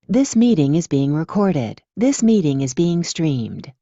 This meeting is being recorded. This meeting is being streamed.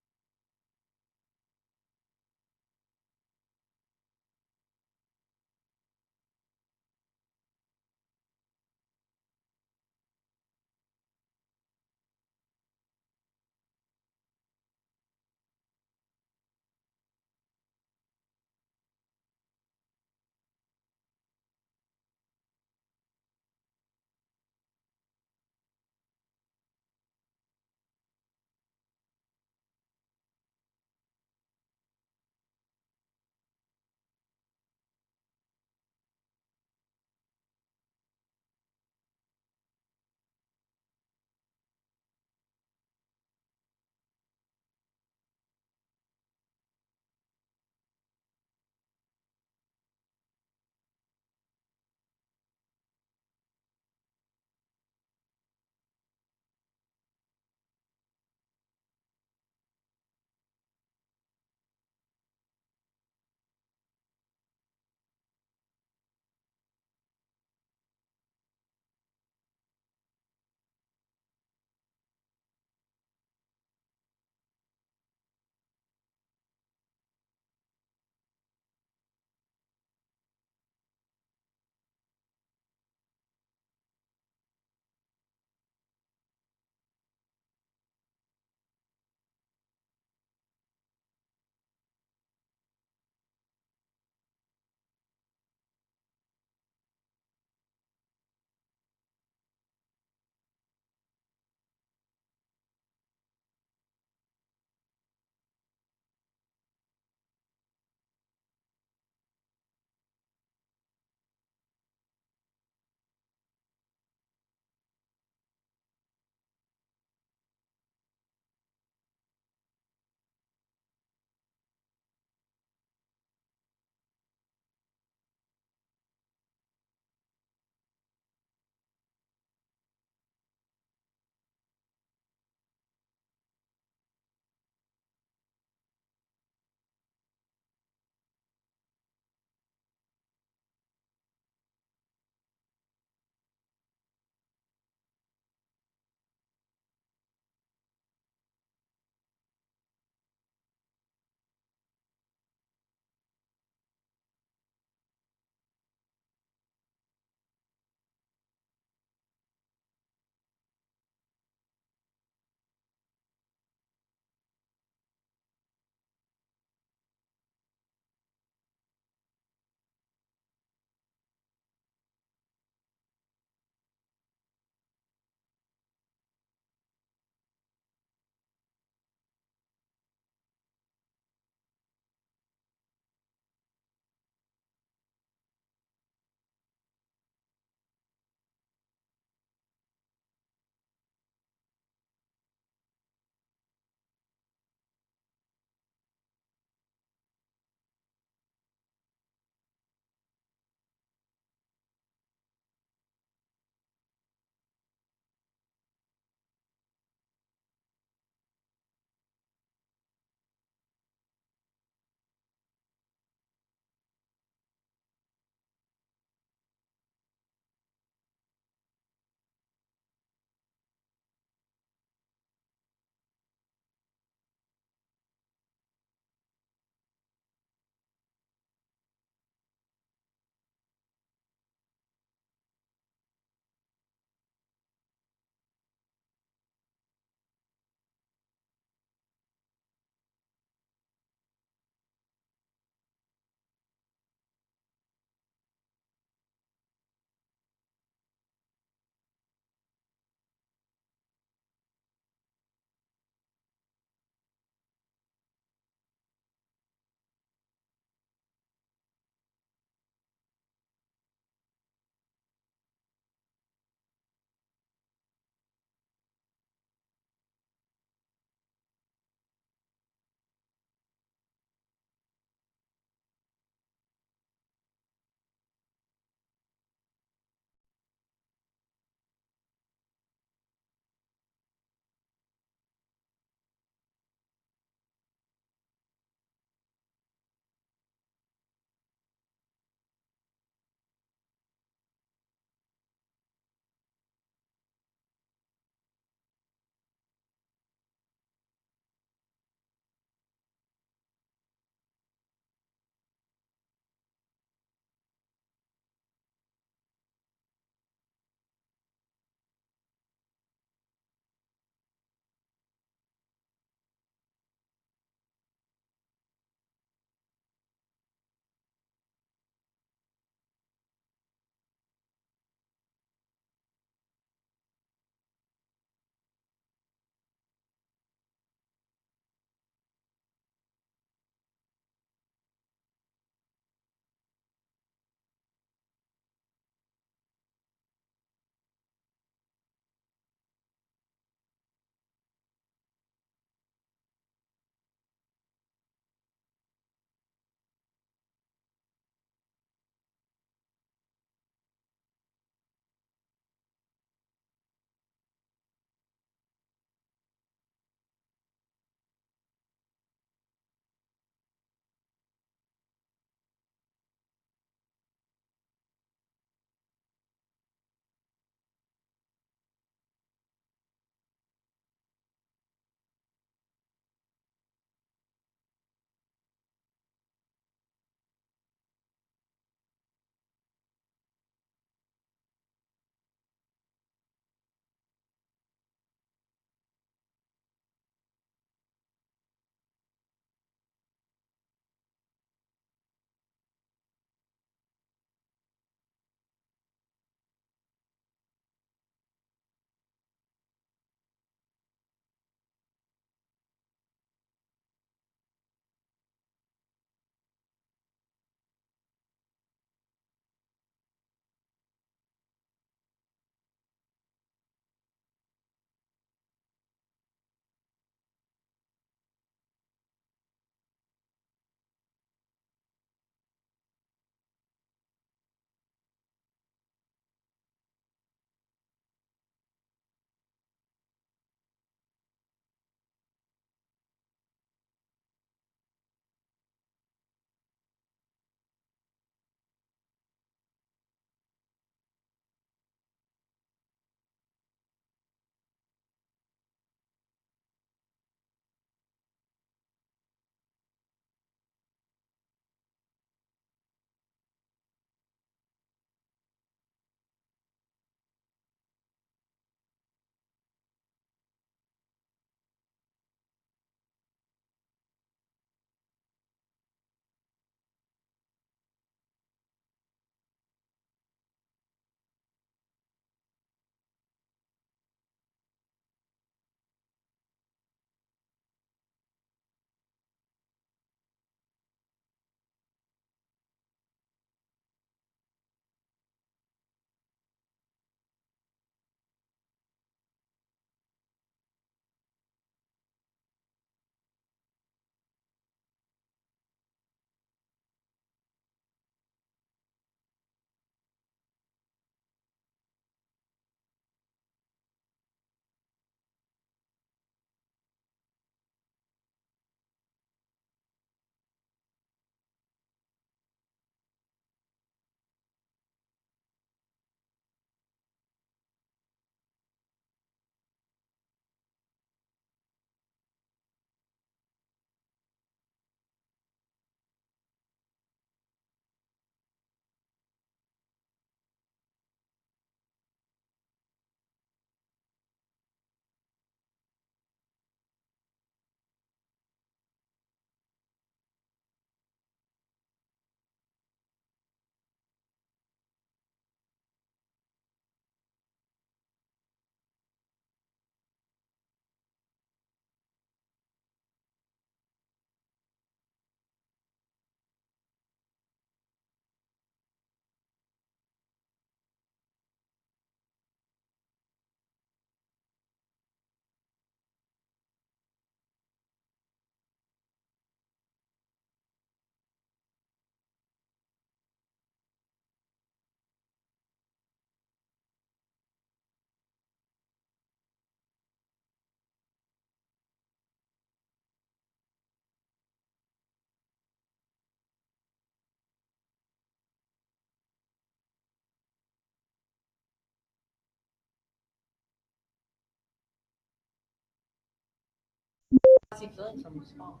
How's he feeling from his fall?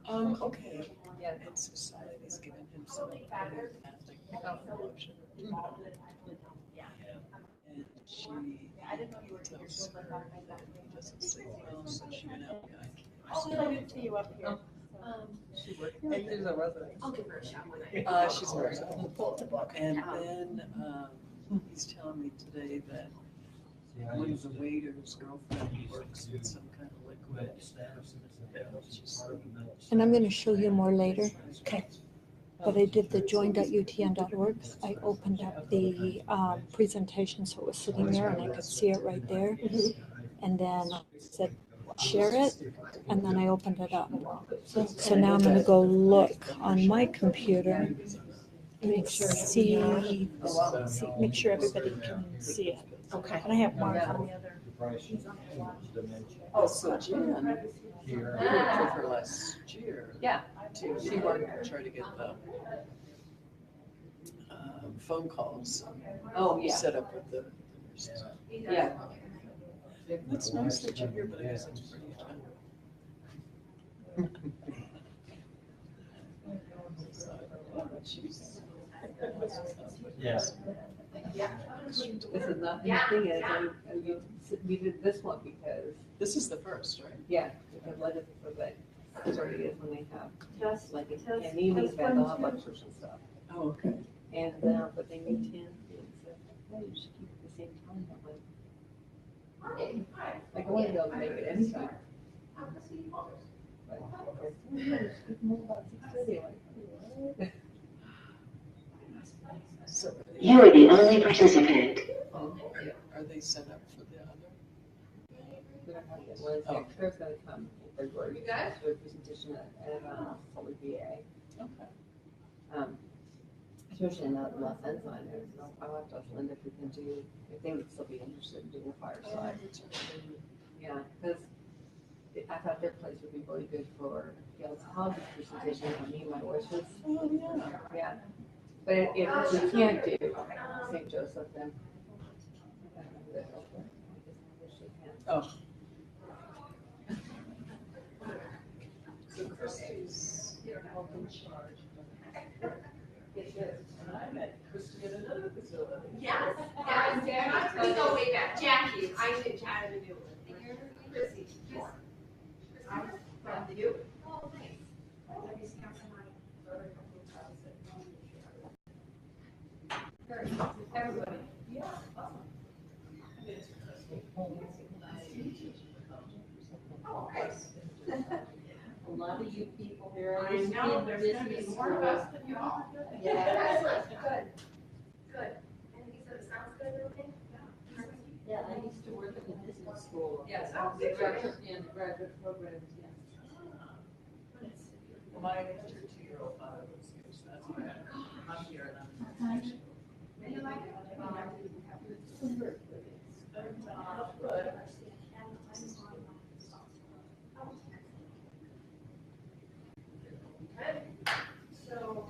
Okay. Yeah. And society's given him some homeopathic lotion. And she tells her that he doesn't sleep well, so she went out and got Good to see you up here. She works here. She's a resident. I'll give her a shot when she's a resident. pull up the book. And then he's telling me today that one of the waiters' girlfriend works with some kind of liquid. And I'm going to show you more later. Okay. But I did the join.utn.org. I opened up the presentation so it was sitting there and I could see it right there. And then I said, share it. And then I opened it up. So now I'm going to go look on my computer and see, make sure everybody can see it. Okay. And I have Mark on the other. Oh, so Jen worked with her last year. Yeah. She wanted to try to get the phone calls Oh, yeah. set up with the nurses. Yeah. That's nice that you're here, but I guess it's pretty tough. Yes. This is not, the thing is, we did this one because, This is the first, right? yeah, because like it for the, that's what it is when they have, like, and meetings, they'll have lectures and stuff. Oh, okay. And, but they meet 10, and said, hey, you should keep it the same time, I'm like, I want to be able to make it anytime. So You are the only participant. are they set up for the other? Well, Claire's gonna come in February. You guys? Do a presentation at Public VA. Okay. Especially in Los Angeles, I'll have to ask Linda if we can do, if they would still be interested in doing a fireside. Yeah, because I thought their place would be really good for Gail's college presentation, and me, my wishes. Oh, yeah. Yeah, but if we can't do St. Joseph, then. Oh. So Christy's health in charge. And I met Christy at another facility. Yes, we go way back. Jackie, I did Jackie to do it. Chrissy, I'm from the U. Oh, nice. I just got some money. Everybody. Yeah. Oh, nice. A lot of you people here. I know, there's gonna be more of us than you all. Yeah. Good. Good. And he said it sounds good, everything? Yeah, I used to work at the business school. Yes. In graduate programs, yeah. My 2-year-old father was here, so that's why I'm here and I'm. And you like it? But So.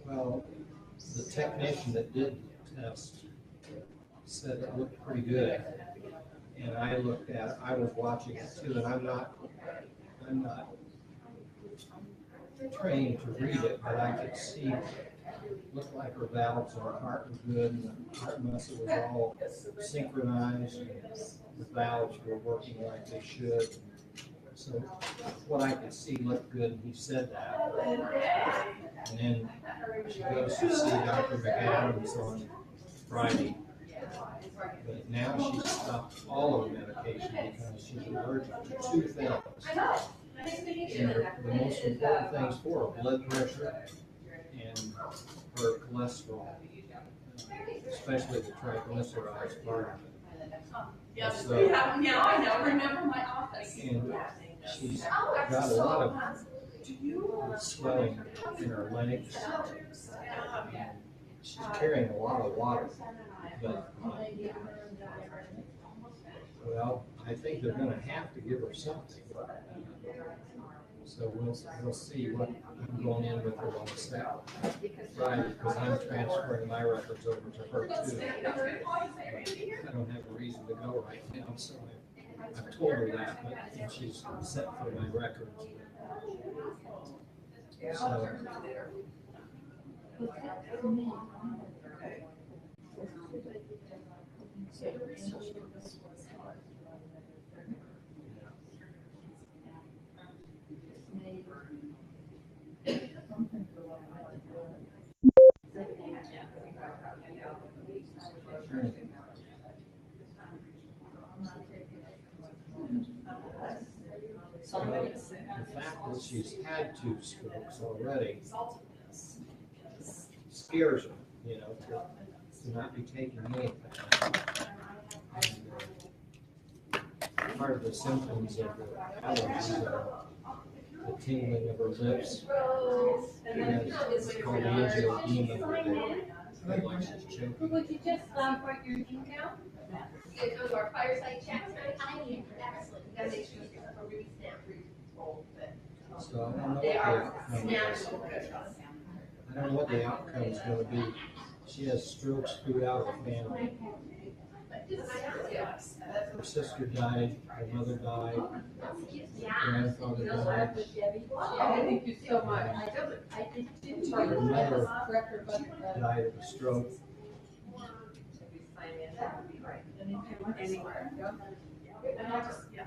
Well, the technician that did the test said it looked pretty good. And I looked at it, I was watching it too, and I'm not trained to read it, but I could see, looked like her valves and her heart was good, and the heart muscle was all synchronized, and the valves were working like they should. So what I could see looked good, and he said that. And then she goes to see Dr. McAdams on Friday. But now she's stopped all of the medication because she's allergic to 2 things. And the most important things for her, blood pressure and her cholesterol, especially the triglycerides part of it. Yes, So, we have them now. I know. Remember my office. and she's got a lot of swelling in her legs. And she's carrying a lot of water. But, well, I think they're gonna have to give her something. So we'll see what I'm going in with her on the staff. Right, because I'm transferring my records over to her too. I don't have a reason to go right now, so I've told her that, but and she's set for my records. So, the fact that she's had 2 strokes already scares her, you know, to not be taking anything. And, part of the symptoms of the allergies are the tingling of her lips. And it's called angioedema. Like she's choking. Would you just write your name down? Get to our fireside chat. Excellent. You gotta make sure it's a really snap. So I don't know what the outcome is. I don't know what the outcome is going to be. She has strokes throughout her family. Her sister died, her mother died, her grandfather died. Thank you so much. Her mother died of a stroke. Anywhere. And I'll just be on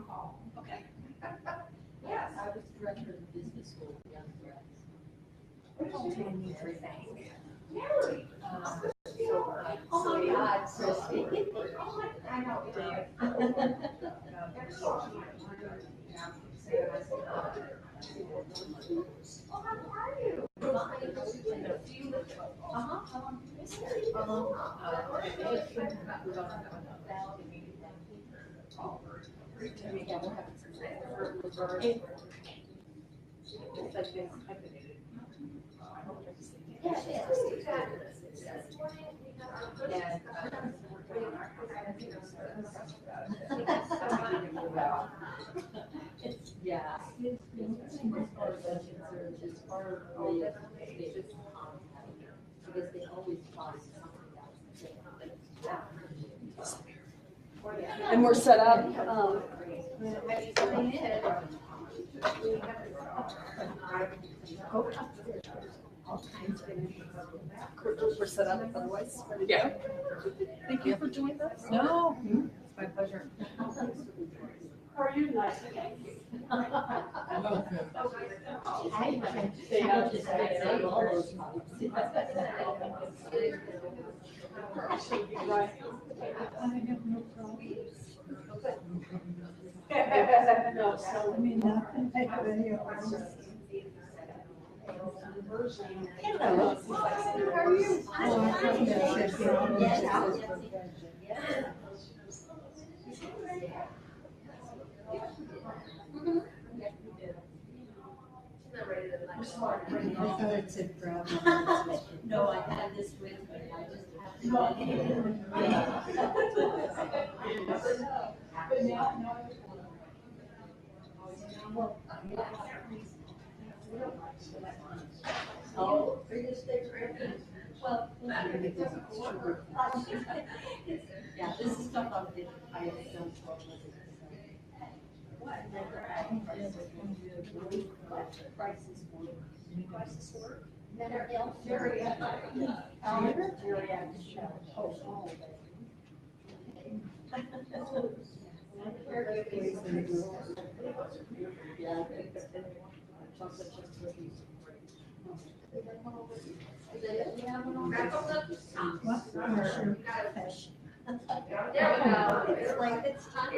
call. Okay. Yes. I was director of the business school for young grads. Mary. Oh my God, Christy. I know. Oh, how are you? Yeah. It's part of the because they always find something else. And we're set up, we're set up otherwise. Yeah. Thank you for joining us. No, it's my pleasure. How are you tonight? No, so, I mean, nothing, take a video. Hello. How are you? Oh, I thought that said, I thought it said grab. No, I had this with me, I just Oh, well, yeah, this is stuff I have done for there we go. It's like it's time.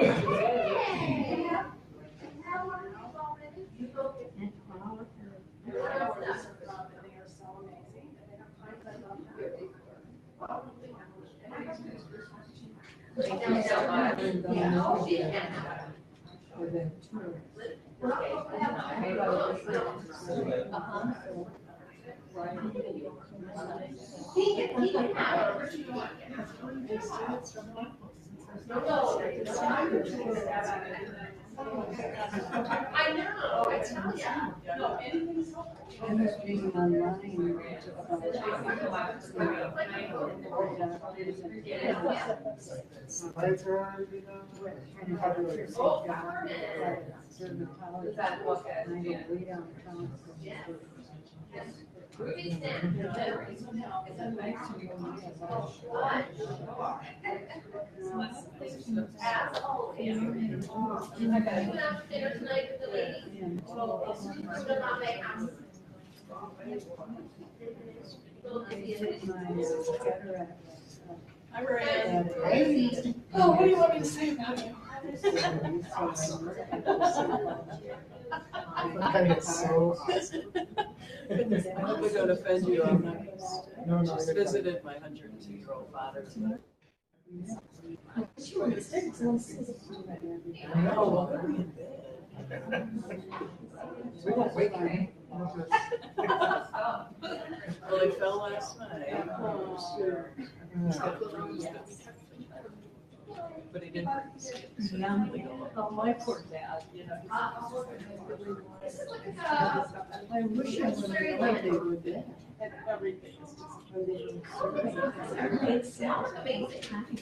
I know, I tell ya. No, anything's I was reading online I got you out dinner tonight with the lady. Still not my house. Hi, Ryan. Oh, what do you want me to say about you? That is so awesome. I hope I don't offend you. I'm not. No, no, Just you're fine. visited my 102-year-old father tonight. Oh, well, they're in bed. We won't wake you. Well, they fell last night. But he didn't. Oh, my poor dad, you know. I wish I would have known they were dead. And everything is just. It sounds amazing.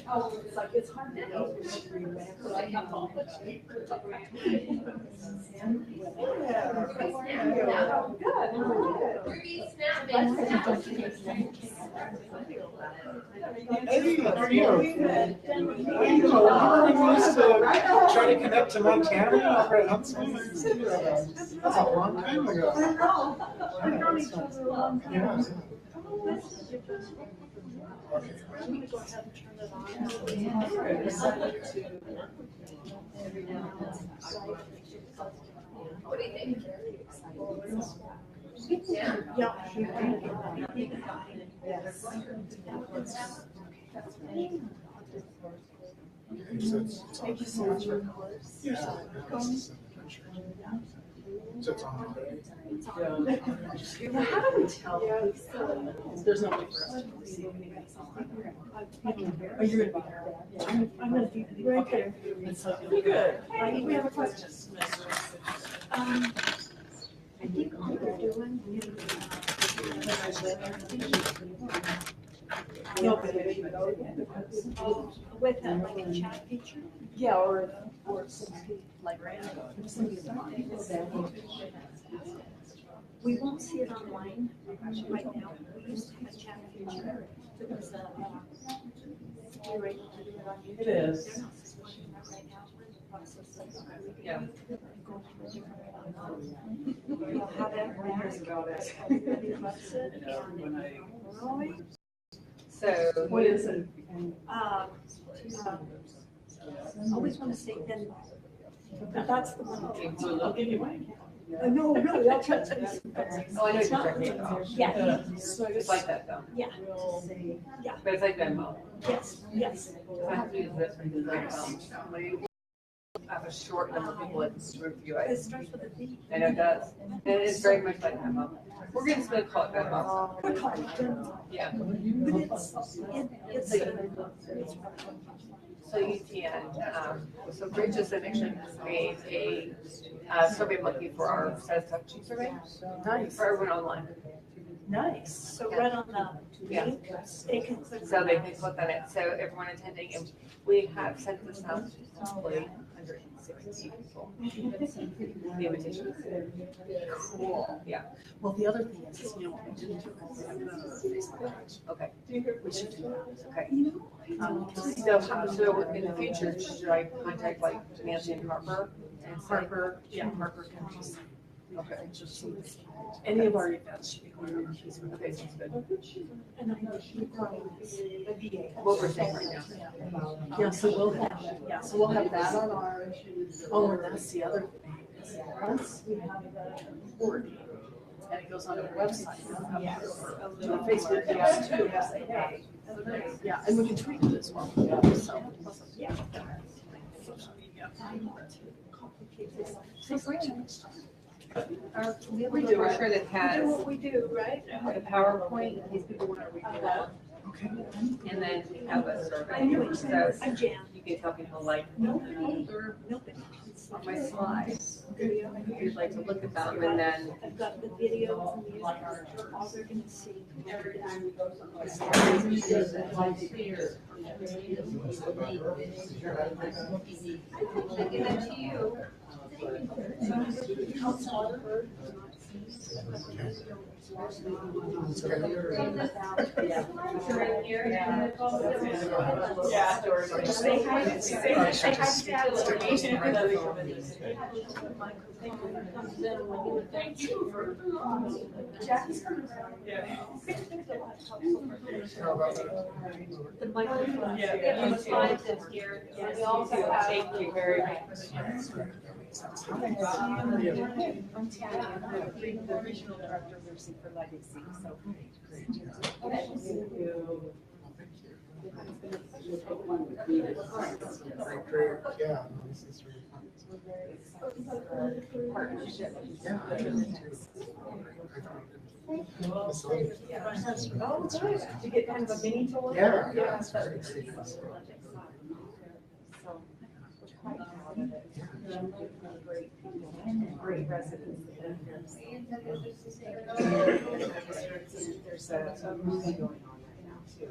Oh, it's like, it's hard to go. Like, I'm all. Ruby snapping. Hey, how are you? Well, you know, we used to try to connect to Montana over at Huntsville. That's a long time ago. We've known each other a long time. Yeah. I'm gonna go ahead and turn it on. I decided to. What do you think? Thank you so much for calling. So it's on already? Well, how do we tell? There's no way for us to receive anything. Are you gonna be here? I'm gonna be right there. You're good. Hey, we have a question. I think all they're doing No, but with that, like a chat feature. yeah, or like random. We won't see it online right now. We used to have a chat feature. It was, we were able to do it on YouTube. It is. They're not supporting that right now. We're in the process of. Yeah. Go through different, we'll have it back. Everybody loves it. When I. Roy, So. What is it? I always want to say Denmark. But that's the one. I'll give you mine. No, really, I'll try to. Oh, I know what you're talking about. Yeah, So It's like that though, yeah, but it's like Venmo. yes, yes. I have to use this because we have a short number of people that review It it. starts with a V. And it does. And it's very much like Venmo. We're gonna still call it Venmo. We're calling it Denmark. Yeah. But it's. So you can, so Bridge just mentioned made a survey monkey for our satisfaction survey Nice. for everyone online. Nice. So right on the Yeah. link, they can click. So they can click on it. So everyone attending, and we have sent this out to probably 160 people. The invitations. Cool. Yeah. Well, the other thing is, you know, we didn't do it on our Facebook page. Okay. We should do that. Okay. So in the future, should I contact like Nancy and Harper? And say- Harper, yeah, Harper can just. Okay. Just any of our events should be going on Facebook. Okay, sounds good. And I know she brought the VA. What we're saying right now. Yeah, so we'll have that on our, oh, and that's the other thing. is Once we have the board, and it goes on our website, we'll have it for the Facebook page too. Say, hey, yeah, and we can tweet it as well. So, Yeah. social media. We do, we're sure that Do has what we do, right? the PowerPoint, in case people want to review that. And then we have a survey, so I'm Jan. you can tell people like, on my slides, if you'd like to look at them, and then I've got the video and music, all they're gonna see. Every time we go somewhere. I give that to you. Say hi, say hi to Thank you for. Jackie's coming around. The microphone. Yeah, the slides that's here. We also have. thank you very much. I'm Tammy, I'm the regional director of nursing for Legacy, so. Great, yeah, this is really fun. Partnership. Yeah. Oh, good. Did you get kind of a mini tour? Yeah, yeah, it's very exciting. So, we're quite proud of it. Great people, great residents that live here. There's a movie going on right now too.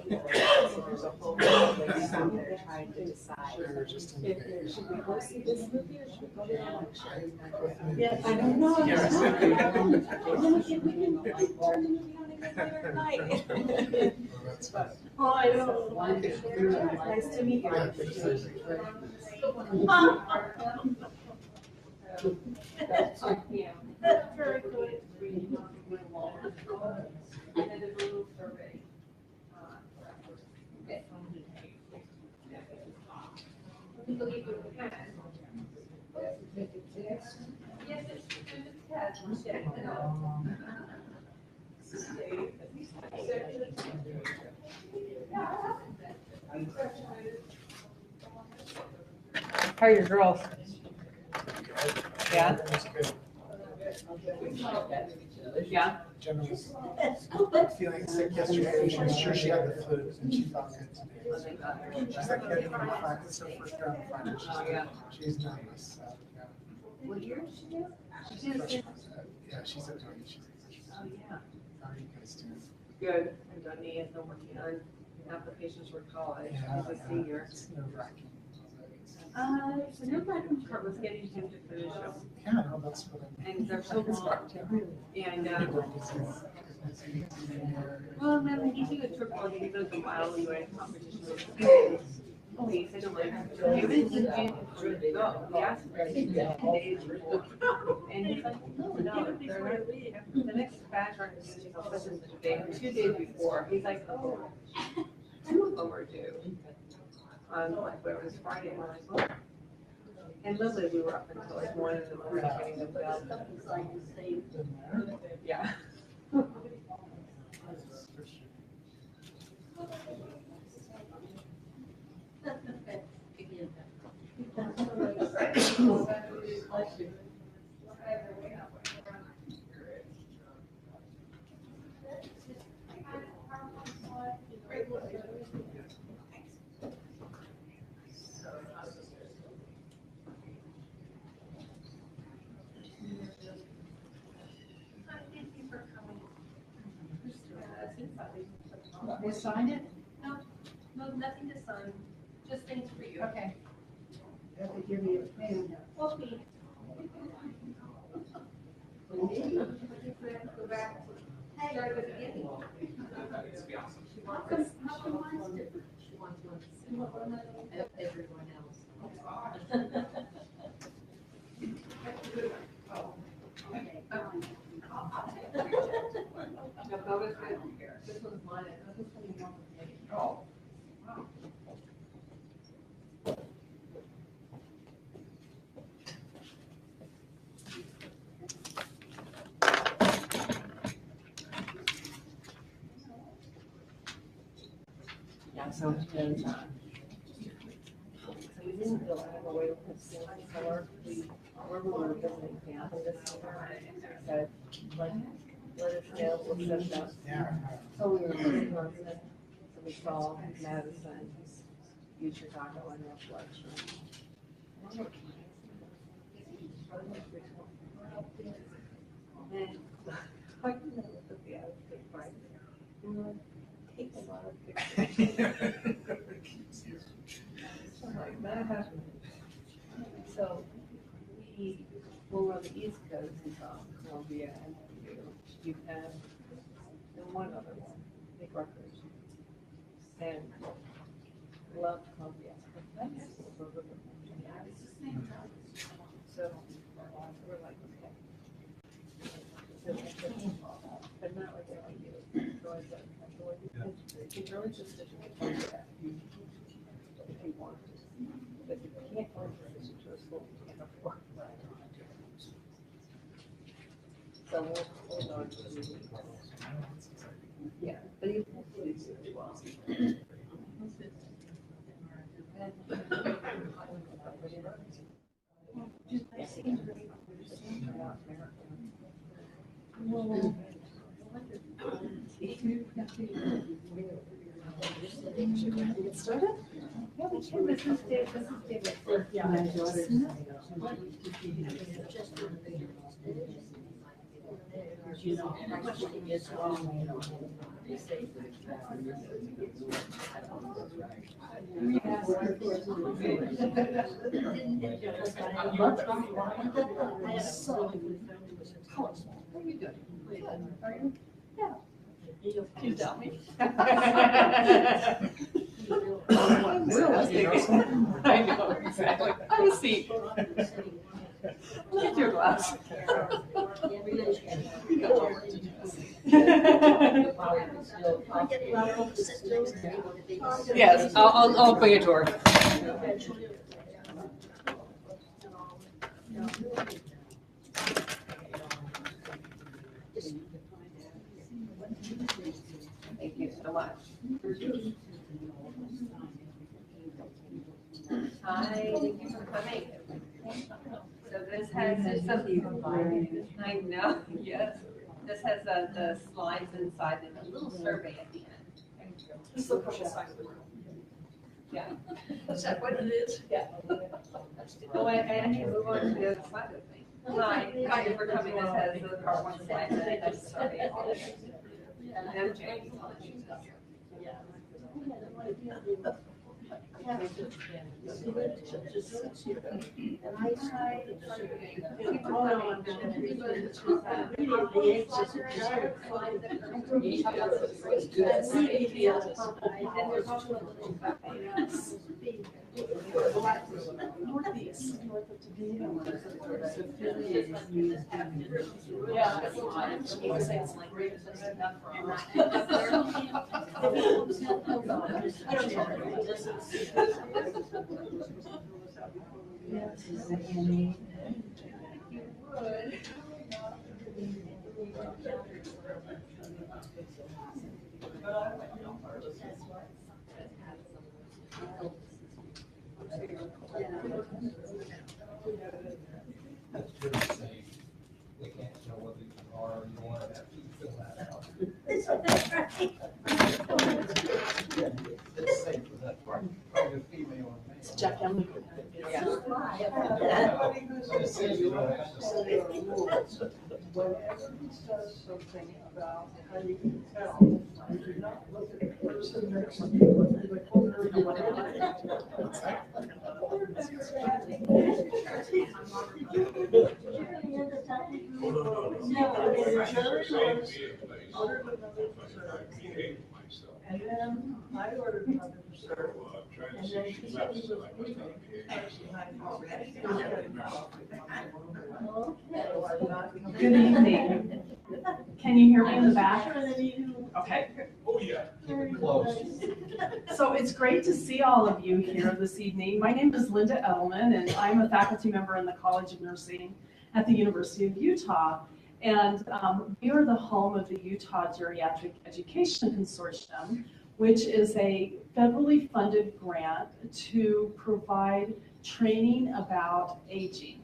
There's a whole lot of ladies out there trying to decide if should we go see this movie or should we go to the lecture? Yeah, I don't know. Oh, I know. Nice to meet you. Very good. And then the rule survey. Okay. We believe we can. Yes, it's How are your girls? Yeah? That's good. Yeah. Jenna was feeling sick yesterday, she was sure she had the flu, and she felt good today. She's like getting in the fight, it's her first round of finals, she's nervous, so, yeah. What year is she do? Yeah, she's at Tony, she's. Oh, yeah. How are you guys doing? Good. And Donnie has been working on applications for college. He's a senior. It's nerve-wracking. The nerve-wracking part was getting him to finish them. Yeah, no, that's what I'm. And they're so long. And, well, then he took a trip on, he does a mile anyway competition. Oh, he said, I'm like, "Hey, when did you go?" He asked for 10 days before. And he's like, no, they're not, the next batch aren't using sessions today, 2 days before. He's like, oh, 2 of them are due. On like, where it was Friday, and we're like, oh. And literally, we were up until like 1 in the morning getting them done. Yeah. They signed it? No, nothing to sign, just things for you. Okay. Have to give me a pen. Well, we. Go back, start at the beginning. How come mine's different? She wants one. Everyone else. This one's mine. This one you want to take. Oh. Yeah, so, and, so we didn't go out of our way to put ceiling for, where we were visiting family this summer, said, like, let us know, we'll set it up. Yeah. So we were in Wisconsin, so we saw Madison, use Chicago and North Ledge. And I can never put the outfit right. You know, take a lot of pictures. I'm like, that happened. So we're on the East Coast in Columbia and Japan, and one other one, big Rutgers. And loved Columbia. So we're like, okay. But not like that I do. So I said, it's really just that you can find that if you want to. But you can't go to a school you can't afford. So we'll hold on to the, yeah, but you can do it as well. Get started? Yeah, we can. This is David. Yeah. My daughter's. You know, how much it gets wrong, you know. They say How are you doing? Good. Are you? Yeah. Can you tell me? I know, exactly. Have a seat. Look at your glass. Yes, I'll bring it to her. Thank you so much. Hi, thank you for coming. So this has some, I know, yes. This has the slides inside and a little survey at the end. This is the purple side of the room. Yeah. Is that what it is? Yeah. Oh, I need to move on to the other side of things. Hi, thank you for coming. This has the PowerPoint slides and a survey. MJ. Northeast, north of Topeka. Yeah, it's like, he was saying it's like, great, it's like enough for I don't That's pretty safe. We can't tell what these are, you want to have to fill that out. It's safe for that part, probably a female on me. It's Jack Hamlin. Yeah. It says you don't have to say. Whenever he says something about how you can tell, you do not look at the person next to you. And then I ordered another dessert. And then she said she was leaving. Good evening. Can you hear me in the back? Okay. Oh, yeah. Keep it close. So it's great to see all of you here this evening. My name is Linda Edelman, and I'm a faculty member in the College of Nursing at the University of Utah. And we are the home of the Utah Geriatric Education Consortium, which is a federally funded grant to provide training about aging.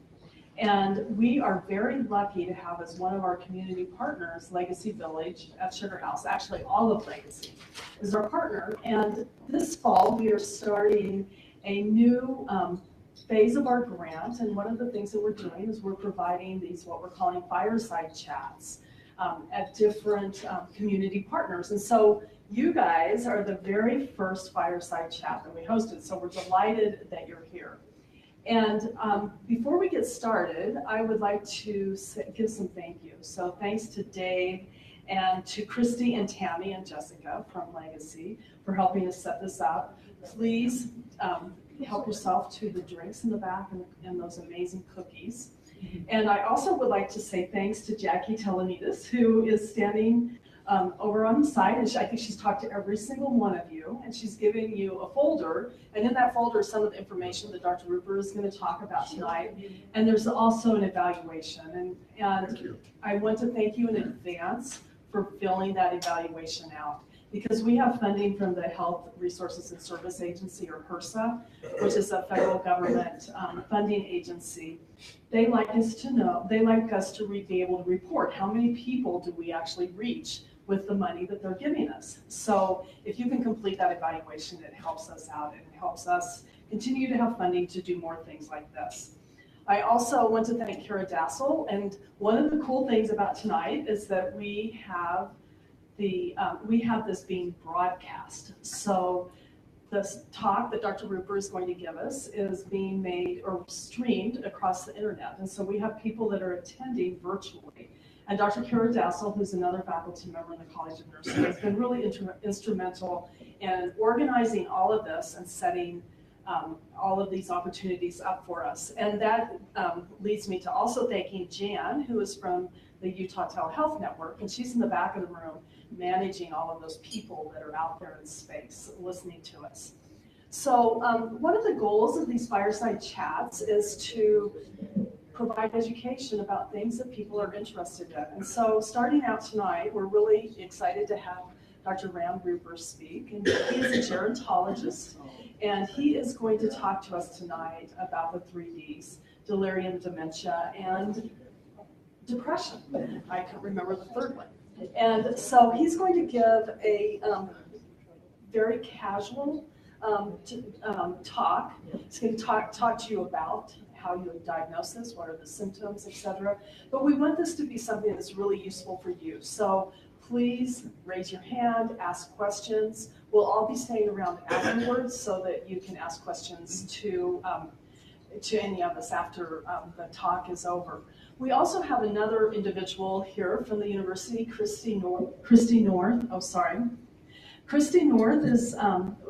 And we are very lucky to have as one of our community partners, Legacy Village at Sugar House. Actually, all of Legacy is our partner. And this fall, we are starting a new phase of our grant. And one of the things that we're doing is we're providing these, what we're calling fireside chats at different community partners. And so you guys are the very first fireside chat that we hosted. So we're delighted that you're here. And before we get started, I would like to give some thank yous. So thanks to Dave and to Christy and Tammy and Jessica from Legacy for helping us set this up. Please help yourself to the drinks in the back and those amazing cookies. And I also would like to say thanks to Jackie Telenides, who is standing over on the side, and I think she's talked to every single one of you, and she's giving you a folder, and in that folder is some of the information that Dr. Rupert is going to talk about tonight, and there's also an evaluation, and I want to thank you in advance for filling that evaluation out, because we have funding from the Health Resources and Service Agency, or HRSA, which is a federal government funding agency. They like us to be able to report how many people do we actually reach with the money that they're giving us. So if you can complete that evaluation, it helps us out and it helps us continue to have funding to do more things like this. I also want to thank Kara Dassel, and one of the cool things about tonight is that we have this being broadcast. So this talk that Dr. Rupert is going to give us is being made or streamed across the internet. And so we have people that are attending virtually. And Dr. Kara Dassel, who's another faculty member in the College of Nursing, has been really instrumental in organizing all of this and setting all of these opportunities up for us. And that leads me to also thanking Jan, who is from the Utah Telehealth Network, and she's in the back of the room managing all of those people that are out there in space listening to us. So one of the goals of these fireside chats is to provide education about things that people are interested in. And so starting out tonight, we're really excited to have Dr. Ram Rupert speak. And he is a gerontologist, and he is going to talk to us tonight about the 3Ds, delirium, dementia, and depression. I can't remember the third one. And so he's going to give a very casual talk. He's going to talk to you about how you would diagnose this, what are the symptoms, etc. But we want this to be something that's really useful for you. So please raise your hand, ask questions. We'll all be staying around afterwards so that you can ask questions to any of us after the talk is over. We also have another individual here from the university, Christy North. Christy North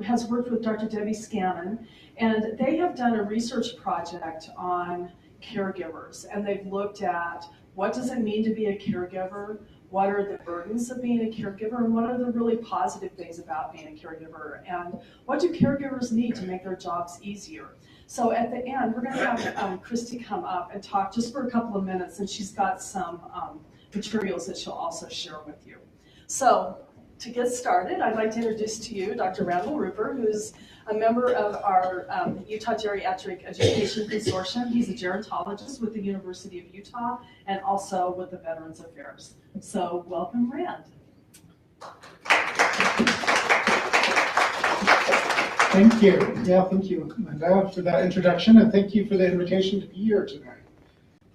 has worked with Dr. Debbie Scannon, and they have done a research project on caregivers, and they've looked at what does it mean to be a caregiver, what are the burdens of being a caregiver, and what are the really positive things about being a caregiver, and what do caregivers need to make their jobs easier. So at the end, we're going to have Christy come up and talk just for a couple of minutes, and she's got some materials that she'll also share with you. So to get started, I'd like to introduce to you Dr. Randall Rupert, who's a member of our Utah Geriatric Education Consortium. He's a gerontologist with the University of Utah and also with the Veterans Affairs. So welcome, Rand. Thank you. Yeah, thank you, Linda, for that introduction, and thank you for the invitation to be here tonight.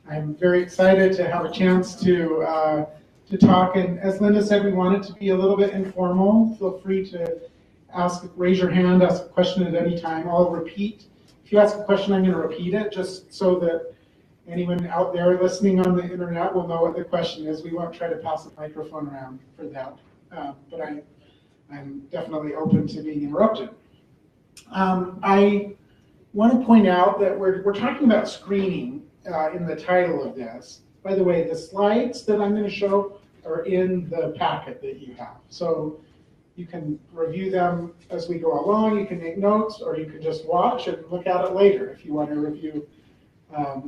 I'm very excited to have a chance to talk, and as Linda said, we want it to be a little bit informal. Feel free to raise your hand, ask a question at any time. I'll repeat. If you ask a question, I'm going to repeat it just so that anyone out there listening on the internet will know what the question is. We won't try to pass a microphone around for that, but I'm definitely open to being interrupted. I want to point out that we're talking about screening in the title of this. By the way, the slides that I'm going to show are in the packet that you have. So you can review them as we go along. You can make notes, or you can just watch and look at it later if you want to review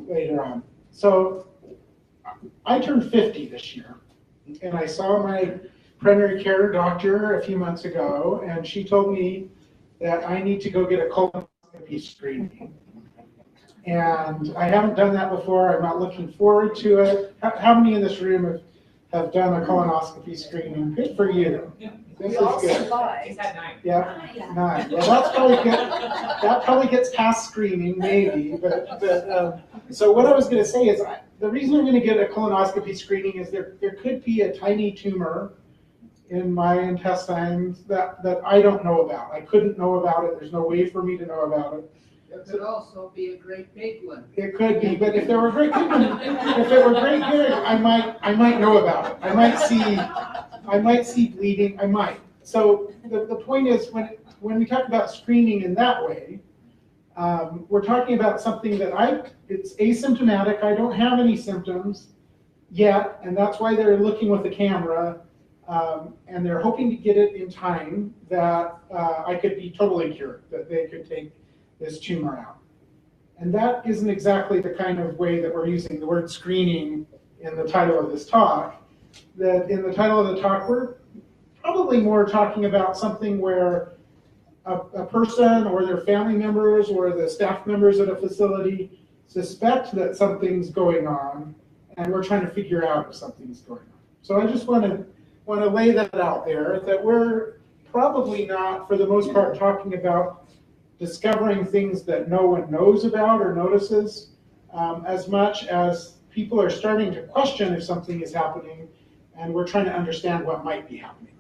later on. So I turned 50 this year, and I saw my primary care doctor a few months ago, and she told me that I need to go get a colonoscopy screening. And I haven't done that before. I'm not looking forward to it. How many in this room have done a colonoscopy screening? Good for you. This We is all good. survived. Yeah, 9. Well, that's probably good. That probably gets past screening, maybe. So what I was going to say is, the reason I'm going to get a colonoscopy screening is there could be a tiny tumor in my intestines that I don't know about. I couldn't know about it. There's no way for me to know about it. It could also be a great big one. It could be, but if there were great big, I might know about it. I might see bleeding. I might. So the point is, when we talk about screening in that way, we're talking about something that it's asymptomatic. I don't have any symptoms yet, and that's why they're looking with the camera, and they're hoping to get it in time that I could be totally cured, that they could take this tumor out. And that isn't exactly the kind of way that we're using the word screening in the title of this talk. That in the title of the talk, we're probably more talking about something where a person or their family members or the staff members at a facility suspect that something's going on, and we're trying to figure out if something's going on. So I just want to lay that out there, that we're probably not, for the most part, talking about discovering things that no one knows about or notices, as much as people are starting to question if something is happening, and we're trying to understand what might be happening.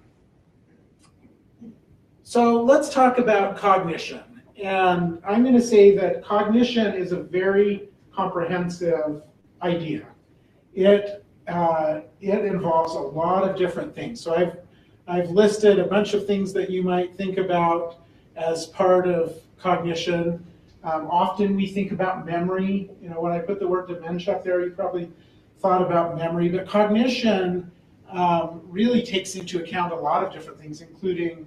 So let's talk about cognition. And I'm going to say that cognition is a very comprehensive idea. It involves a lot of different things. So I've listed a bunch of things that you might think about as part of cognition. Often we think about memory. You know, when I put the word dementia up there, you probably thought about memory. But cognition really takes into account a lot of different things, including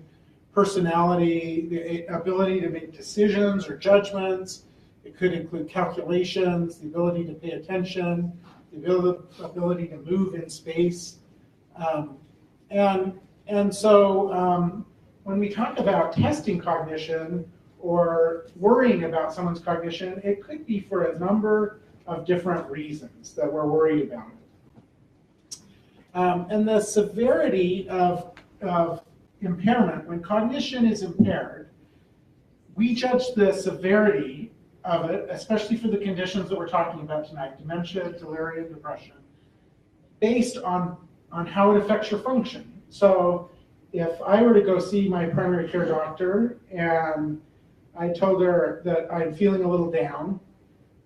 personality, the ability to make decisions or judgments. It could include calculations, the ability to pay attention, the ability to move in space. And so when we talk about testing cognition or worrying about someone's cognition, it could be for a number of different reasons that we're worried about it. And the severity of impairment, when cognition is impaired, we judge the severity of it, especially for the conditions that we're talking about tonight, dementia, delirium, depression, based on how it affects your function. So if I were to go see my primary care doctor and I told her that I'm feeling a little down,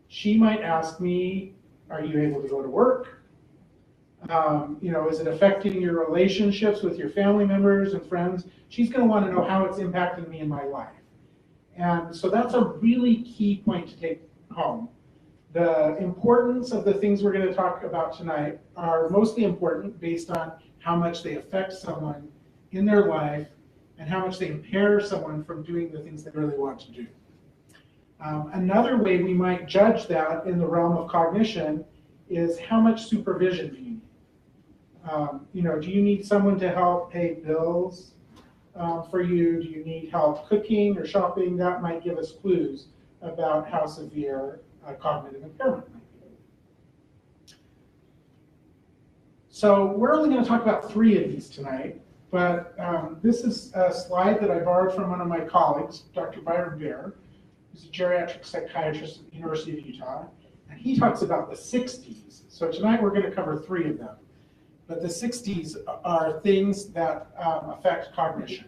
she might ask me, are you able to go to work? Is it affecting your relationships with your family members and friends? She's going to want to know how it's impacting me in my life. And so that's a really key point to take home. The importance of the things we're going to talk about tonight are mostly important based on how much they affect someone in their life and how much they impair someone from doing the things they really want to do. Another way we might judge that in the realm of cognition is how much supervision do you need? Do you need someone to help pay bills for you? Do you need help cooking or shopping? That might give us clues about how severe cognitive impairment might be. So we're only going to talk about 3 of these tonight, but this is a slide that I borrowed from one of my colleagues, Dr. Byron Bear, who's a geriatric psychiatrist at the University of Utah, and he talks about the 60s. So tonight we're going to cover 3 of them. But the 60s are things that affect cognition,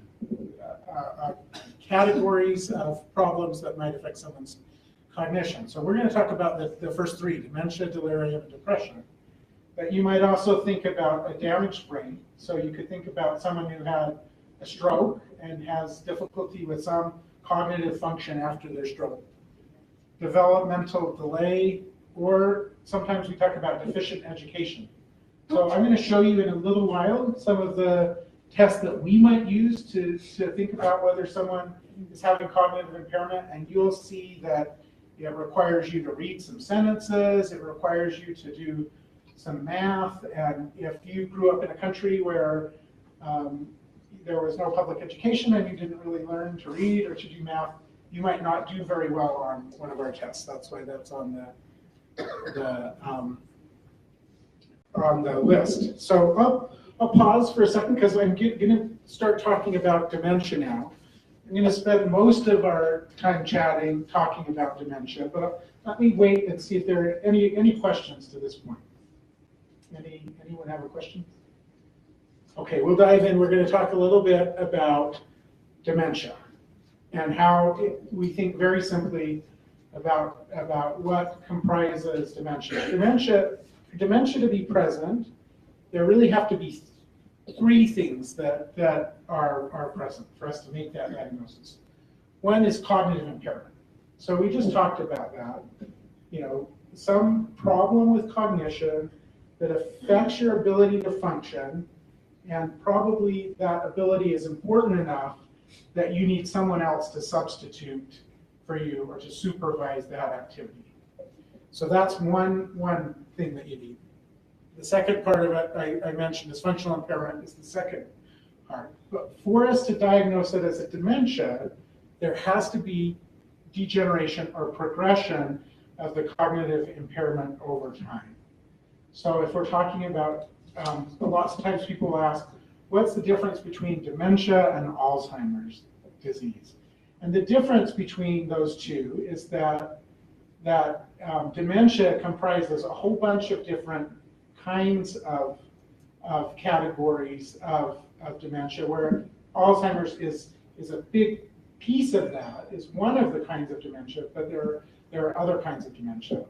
categories of problems that might affect someone's cognition. So we're going to talk about the first 3, dementia, delirium, and depression. But you might also think about a damaged brain. So you could think about someone who had a stroke and has difficulty with some cognitive function after their stroke. Developmental delay, or sometimes we talk about deficient education. So I'm going to show you in a little while some of the tests that we might use to think about whether someone is having cognitive impairment, and you'll see that it requires you to read some sentences, it requires you to do some math, and if you grew up in a country where there was no public education and you didn't really learn to read or to do math, you might not do very well on one of our tests. That's why that's on the list. So I'll pause for a second because I'm going to start talking about dementia now. I'm going to spend most of our time chatting, talking about dementia, but let me wait and see if there are any questions to this point. Anyone have a question? Okay, we'll dive in. We're going to talk a little bit about dementia and how we think very simply about what comprises dementia. For dementia to be present, there really have to be three things that are present for us to make that diagnosis. One is cognitive impairment. So we just talked about that. Some problem with cognition that affects your ability to function, and probably that ability is important enough that you need someone else to substitute for you or to supervise that activity. So that's one thing that you need. The second part of it I mentioned is functional impairment is the second part. But for us to diagnose it as a dementia, there has to be degeneration or progression of the cognitive impairment over time. So if we're talking about, lots of times people ask, what's the difference between dementia and Alzheimer's disease? And the difference between those two is that dementia comprises a whole bunch of different kinds of categories of dementia, where Alzheimer's is a big piece of that, is one of the kinds of dementia, but there are other kinds of dementia.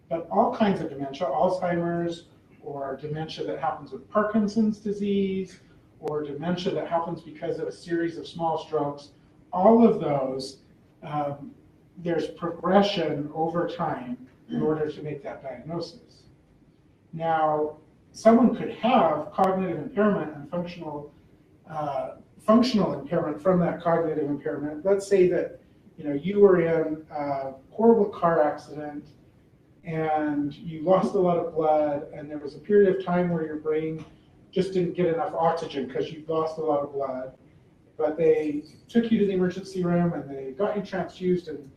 But all kinds of dementia, Alzheimer's, or dementia that happens with Parkinson's disease, or dementia that happens because of a series of small strokes, all of those, there's progression over time in order to make that diagnosis. Now, someone could have cognitive impairment and functional impairment from that cognitive impairment. Let's say that you were in a horrible car accident and you lost a lot of blood, and there was a period of time where your brain just didn't get enough oxygen because you lost a lot of blood. But they took you to the emergency room and they got you transfused and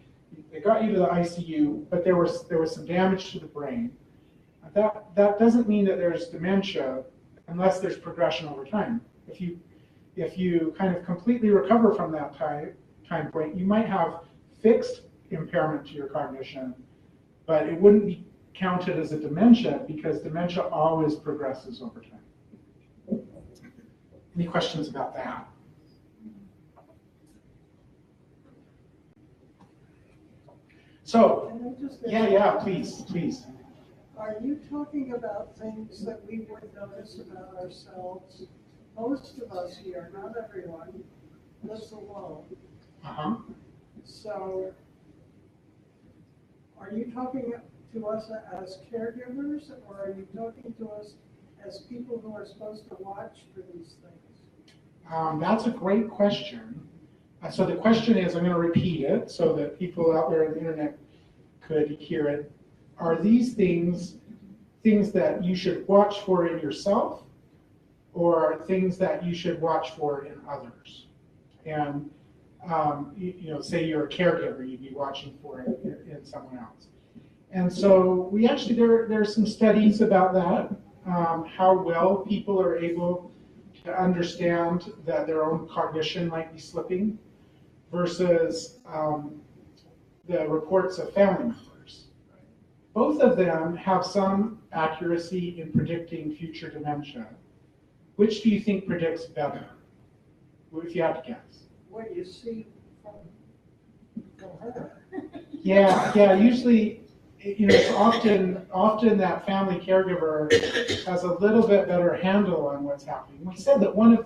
they got you to the ICU, but there was some damage to the brain. That doesn't mean that there's dementia unless there's progression over time. If you kind of completely recover from that time point, you might have fixed impairment to your cognition, but it wouldn't be counted as a dementia because dementia always progresses over time. Any questions about that? So, yeah, please. Are you talking about things that we would notice about ourselves? Most of us here, not everyone, lives alone. Uh-huh. So, are you talking to us as caregivers, or are you talking to us as people who are supposed to watch for these things? That's a great question. So the question is, I'm going to repeat it so that people out there on the internet could hear it. Are these things that you should watch for in yourself, or things that you should watch for in others? And say you're a caregiver, you'd be watching for it in someone else. And so we actually, there are some studies about that, how well people are able to understand that their own cognition might be slipping versus the reports of family members. Both of them have some accuracy in predicting future dementia. Which do you think predicts better, if you had to guess? What you see from her. Yeah, usually, it's often that family caregiver has a little bit better handle on what's happening. We said that one of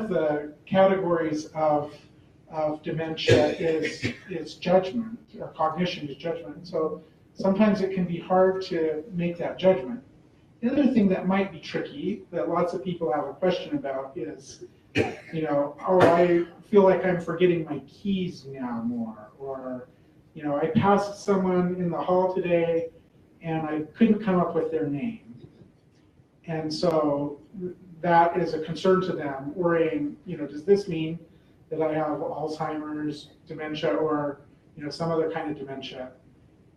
the categories of dementia is judgment, or cognition is judgment. So sometimes it can be hard to make that judgment. The other thing that might be tricky, that lots of people have a question about, is, I feel like I'm forgetting my keys now more, or, I passed someone in the hall today and I couldn't come up with their name. And so that is a concern to them, worrying, does this mean that I have Alzheimer's, dementia, or some other kind of dementia.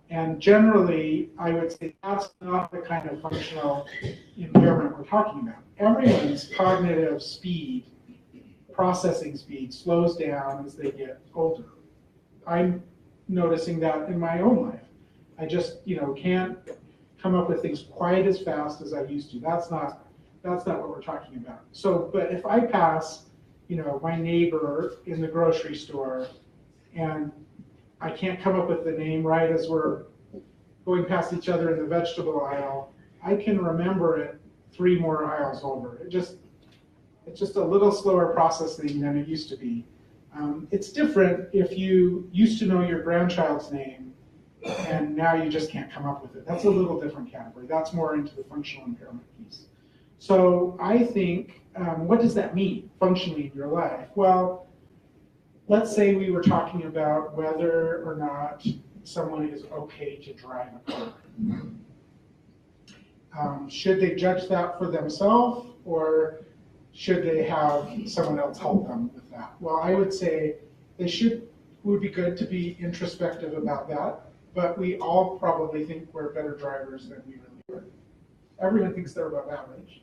And generally, I would say that's not the kind of functional impairment we're talking about. Everyone's cognitive speed, processing speed, slows down as they get older. I'm noticing that in my own life. I just, can't come up with things quite as fast as I used to. That's not what we're talking about. So, but if I pass, my neighbor in the grocery store and I can't come up with the name right as we're going past each other in the vegetable aisle, I can remember it 3 more aisles over. It's just a little slower processing than it used to be. It's different if you used to know your grandchild's name and now you just can't come up with it. That's a little different category. That's more into the functional impairment piece. So I think, what does that mean functionally in your life? Well, let's say we were talking about whether or not someone is okay to drive a car. Should they judge that for themselves, or should they have someone else help them with that? Well, I would say it would be good to be introspective about that, but we all probably think we're better drivers than we really are. Everyone thinks they're above average.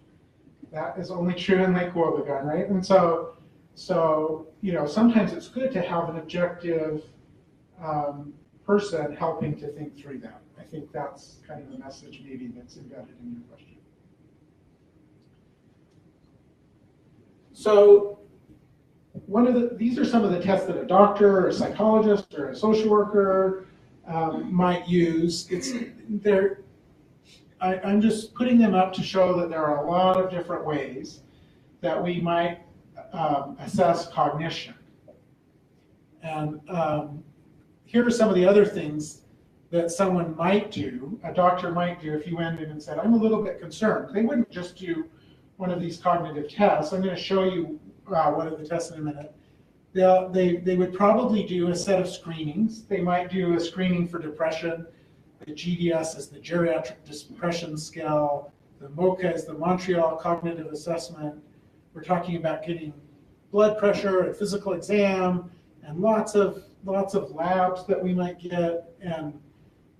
That is only true in Lake Wobegon, right? And so sometimes it's good to have an objective person helping to think through that. I think that's kind of the message maybe that's embedded in your question. So these are some of the tests that a doctor or a psychologist or a social worker might use. I'm just putting them up to show that there are a lot of different ways that we might assess cognition. And here are some of the other things that someone might do, a doctor might do, if you went in and said, I'm a little bit concerned. They wouldn't just do one of these cognitive tests. I'm going to show you one of the tests in a minute. They would probably do a set of screenings. They might do a screening for depression. The GDS is the Geriatric Depression Scale. The MOCA is the Montreal Cognitive Assessment. We're talking about getting blood pressure and physical exam and lots of labs that we might get, and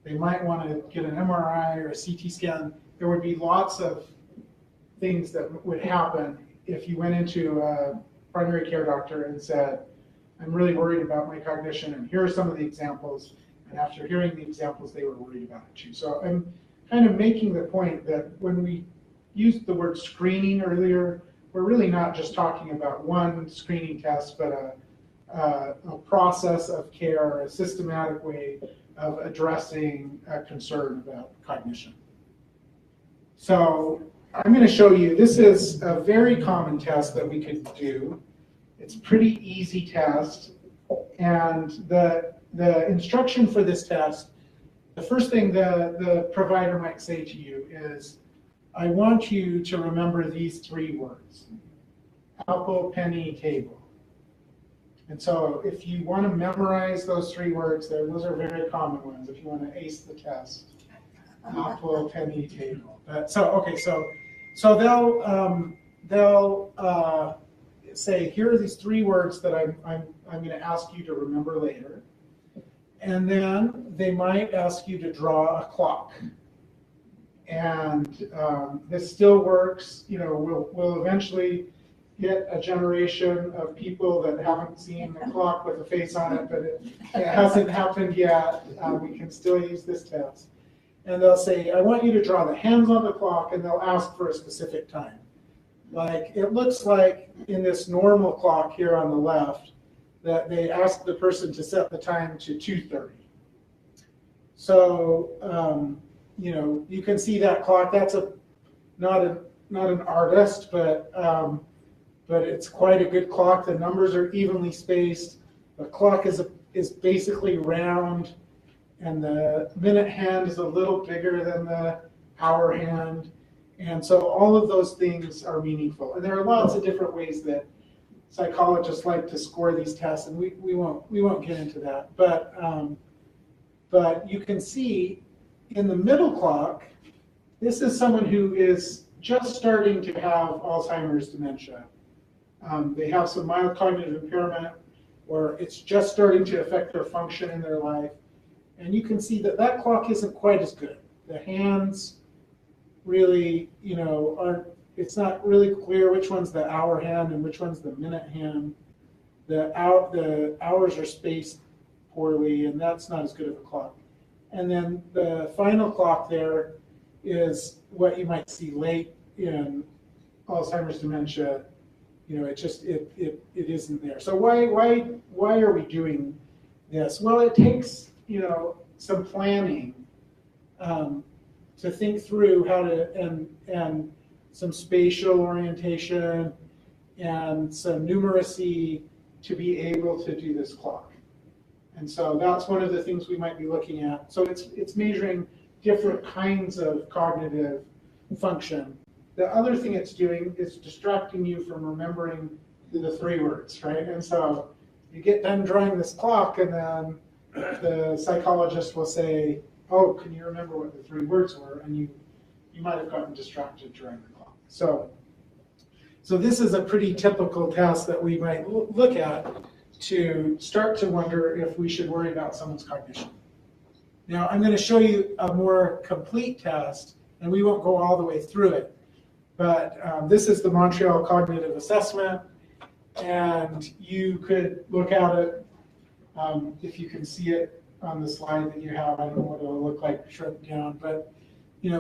they might want to get an MRI or a CT scan. There would be lots of things that would happen if you went into a primary care doctor and said, I'm really worried about my cognition, and here are some of the examples. And after hearing the examples, they were worried about it too. So I'm kind of making the point that when we used the word screening earlier, we're really not just talking about one screening test, but a process of care, a systematic way of addressing a concern about cognition. So I'm going to show you, this is a very common test that we could do. It's a pretty easy test. And the instruction for this test, the first thing the provider might say to you is, I want you to remember these 3 words: apple, penny, table. And so if you want to memorize those 3 words, those are very common ones if you want to ace the test. Apple, penny, table. So they'll say, here are these 3 words that I'm going to ask you to remember later. And then they might ask you to draw a clock. And this still works. We'll eventually get a generation of people that haven't seen a clock with a face on it, but it hasn't happened yet. We can still use this test. And they'll say, I want you to draw the hands on the clock, and they'll ask for a specific time. Like, it looks like in this normal clock here on the left, that they ask the person to set the time to 2:30. So, you can see that clock. That's not an artist, but it's quite a good clock. The numbers are evenly spaced. The clock is basically round, and the minute hand is a little bigger than the hour hand. And so all of those things are meaningful. And there are lots of different ways that psychologists like to score these tests, and we won't get into that. But you can see in the middle clock, this is someone who is just starting to have Alzheimer's dementia. They have some mild cognitive impairment, or it's just starting to affect their function in their life. And you can see that that clock isn't quite as good. The hands really, aren't, it's not really clear which one's the hour hand and which one's the minute hand. The hours are spaced poorly, and that's not as good of a clock. And then the final clock there is what you might see late in Alzheimer's dementia. It isn't there. So why are we doing this? Well, it takes some planning to think through how to and some spatial orientation and some numeracy to be able to do this clock. And so that's one of the things we might be looking at. So it's measuring different kinds of cognitive function. The other thing it's doing is distracting you from remembering the 3 words, right? And so you get done drawing this clock, and then the psychologist will say, oh, can you remember what the 3 words were? And you might have gotten distracted during the clock. So this is a pretty typical test that we might look at to start to wonder if we should worry about someone's cognition. Now, I'm going to show you a more complete test, and we won't go all the way through it. But this is the Montreal Cognitive Assessment, and you could look at it if you can see it on the slide that you have. I don't know what it'll look like shrunk down, but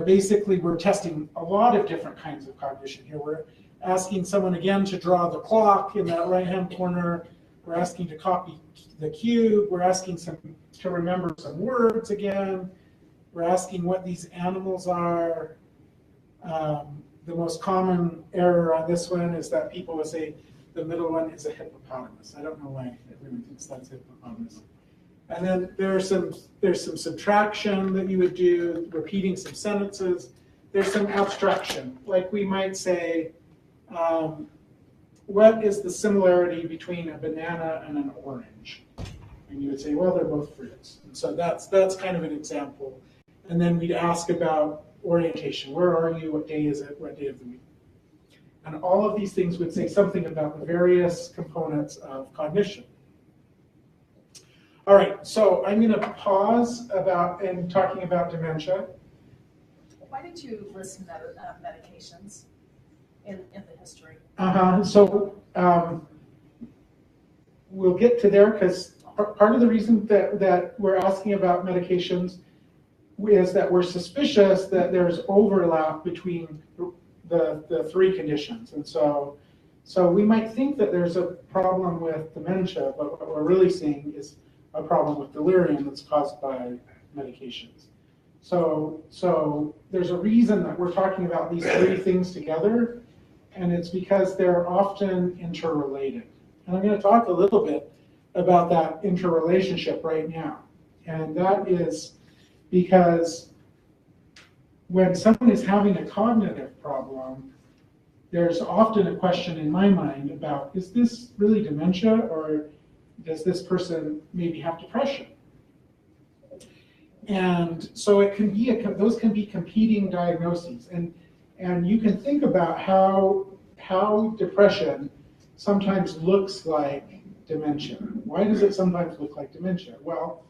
basically we're testing a lot of different kinds of cognition here. We're asking someone again to draw the clock in that right-hand corner. We're asking to copy the cube. We're asking to remember some words again. We're asking what these animals are. The most common error on this one is that people will say the middle one is a hippopotamus. I don't know why everyone thinks that's a hippopotamus. And then there's some subtraction that you would do, repeating some sentences. There's some abstraction, like we might say, what is the similarity between a banana and an orange? And you would say, well, they're both fruits. And so that's kind of an example. And then we'd ask about orientation. Where are you? What day is it? What day of the week? And all of these things would say something about the various components of cognition. All right, so I'm going to pause in talking about dementia. Why did you list medications in the history? So we'll get to there, because part of the reason that we're asking about medications is that we're suspicious that there's overlap between the 3 conditions. And so we might think that there's a problem with dementia, but what we're really seeing is a problem with delirium that's caused by medications. So there's a reason that we're talking about these 3 things together, and it's because they're often interrelated. And I'm going to talk a little bit about that interrelationship right now. And that is because when someone is having a cognitive problem, there's often a question in my mind about, is this really dementia, or does this person maybe have depression? And so it can be those can be competing diagnoses, and you can think about how depression sometimes looks like dementia. Why does it sometimes look like dementia? Well,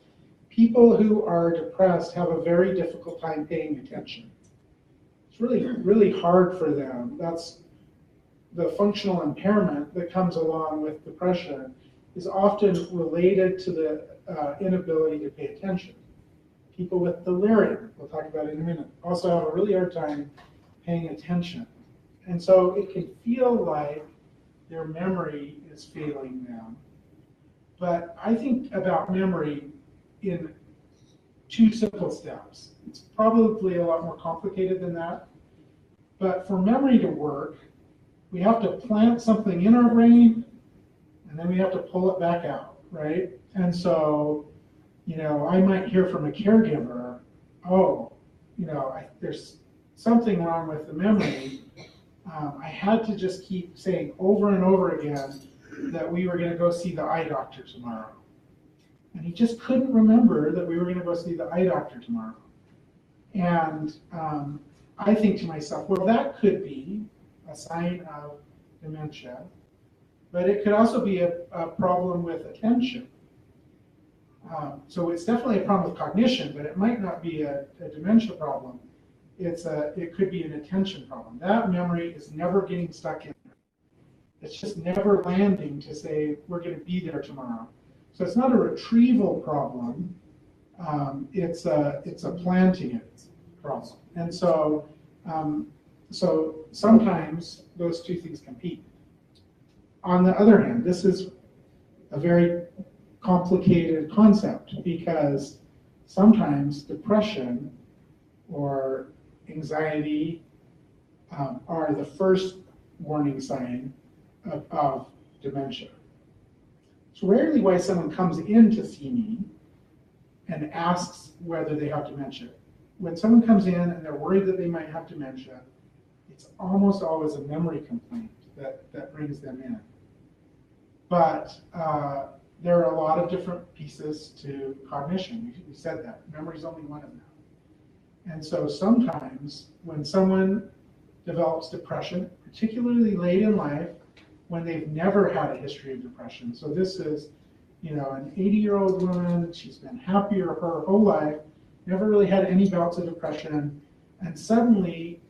people who are depressed have a very difficult time paying attention. It's really hard for them. That's the functional impairment that comes along with depression is often related to the inability to pay attention. People with delirium, we'll talk about it in a minute, also have a really hard time paying attention. And so it can feel like their memory is failing them. But I think about memory in 2 simple steps. It's probably a lot more complicated than that. But for memory to work, we have to plant something in our brain, and then we have to pull it back out, right? And so, I might hear from a caregiver, there's something wrong with the memory. I had to just keep saying over and over again that we were going to go see the eye doctor tomorrow. And he just couldn't remember that we were going to go see the eye doctor tomorrow. And I think to myself, well, that could be a sign of dementia. but it could also be a problem with attention. So it's definitely a problem with cognition, but it might not be a dementia problem. It could be an attention problem. That memory is never getting stuck in. It's just never landing to say, we're going to be there tomorrow. So it's not a retrieval problem. It's a planting it problem. And so, so sometimes those two things compete. On the other hand, this is a very complicated concept because sometimes depression or anxiety are the first warning sign of dementia. It's rarely why someone comes in to see me and asks whether they have dementia. When someone comes in and they're worried that they might have dementia, it's almost always a memory complaint that brings them in. But there are a lot of different pieces to cognition. We said that. Memory is only one of them. And so sometimes when someone develops depression, particularly late in life, when they've never had a history of depression. So this is, an 80-year-old woman, she's been happier her whole life, never really had any bouts of depression, and suddenly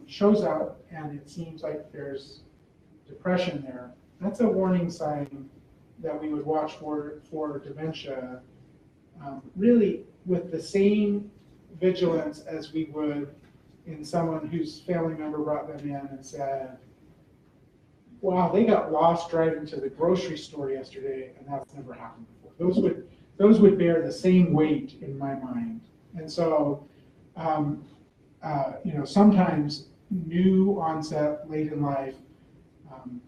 shows up and it seems like there's depression there. That's a warning sign that we would watch for dementia, really with the same vigilance as we would in someone whose family member brought them in and said, wow, they got lost driving to the grocery store yesterday, and that's never happened before. Those would bear the same weight in my mind. And so, sometimes new onset late in life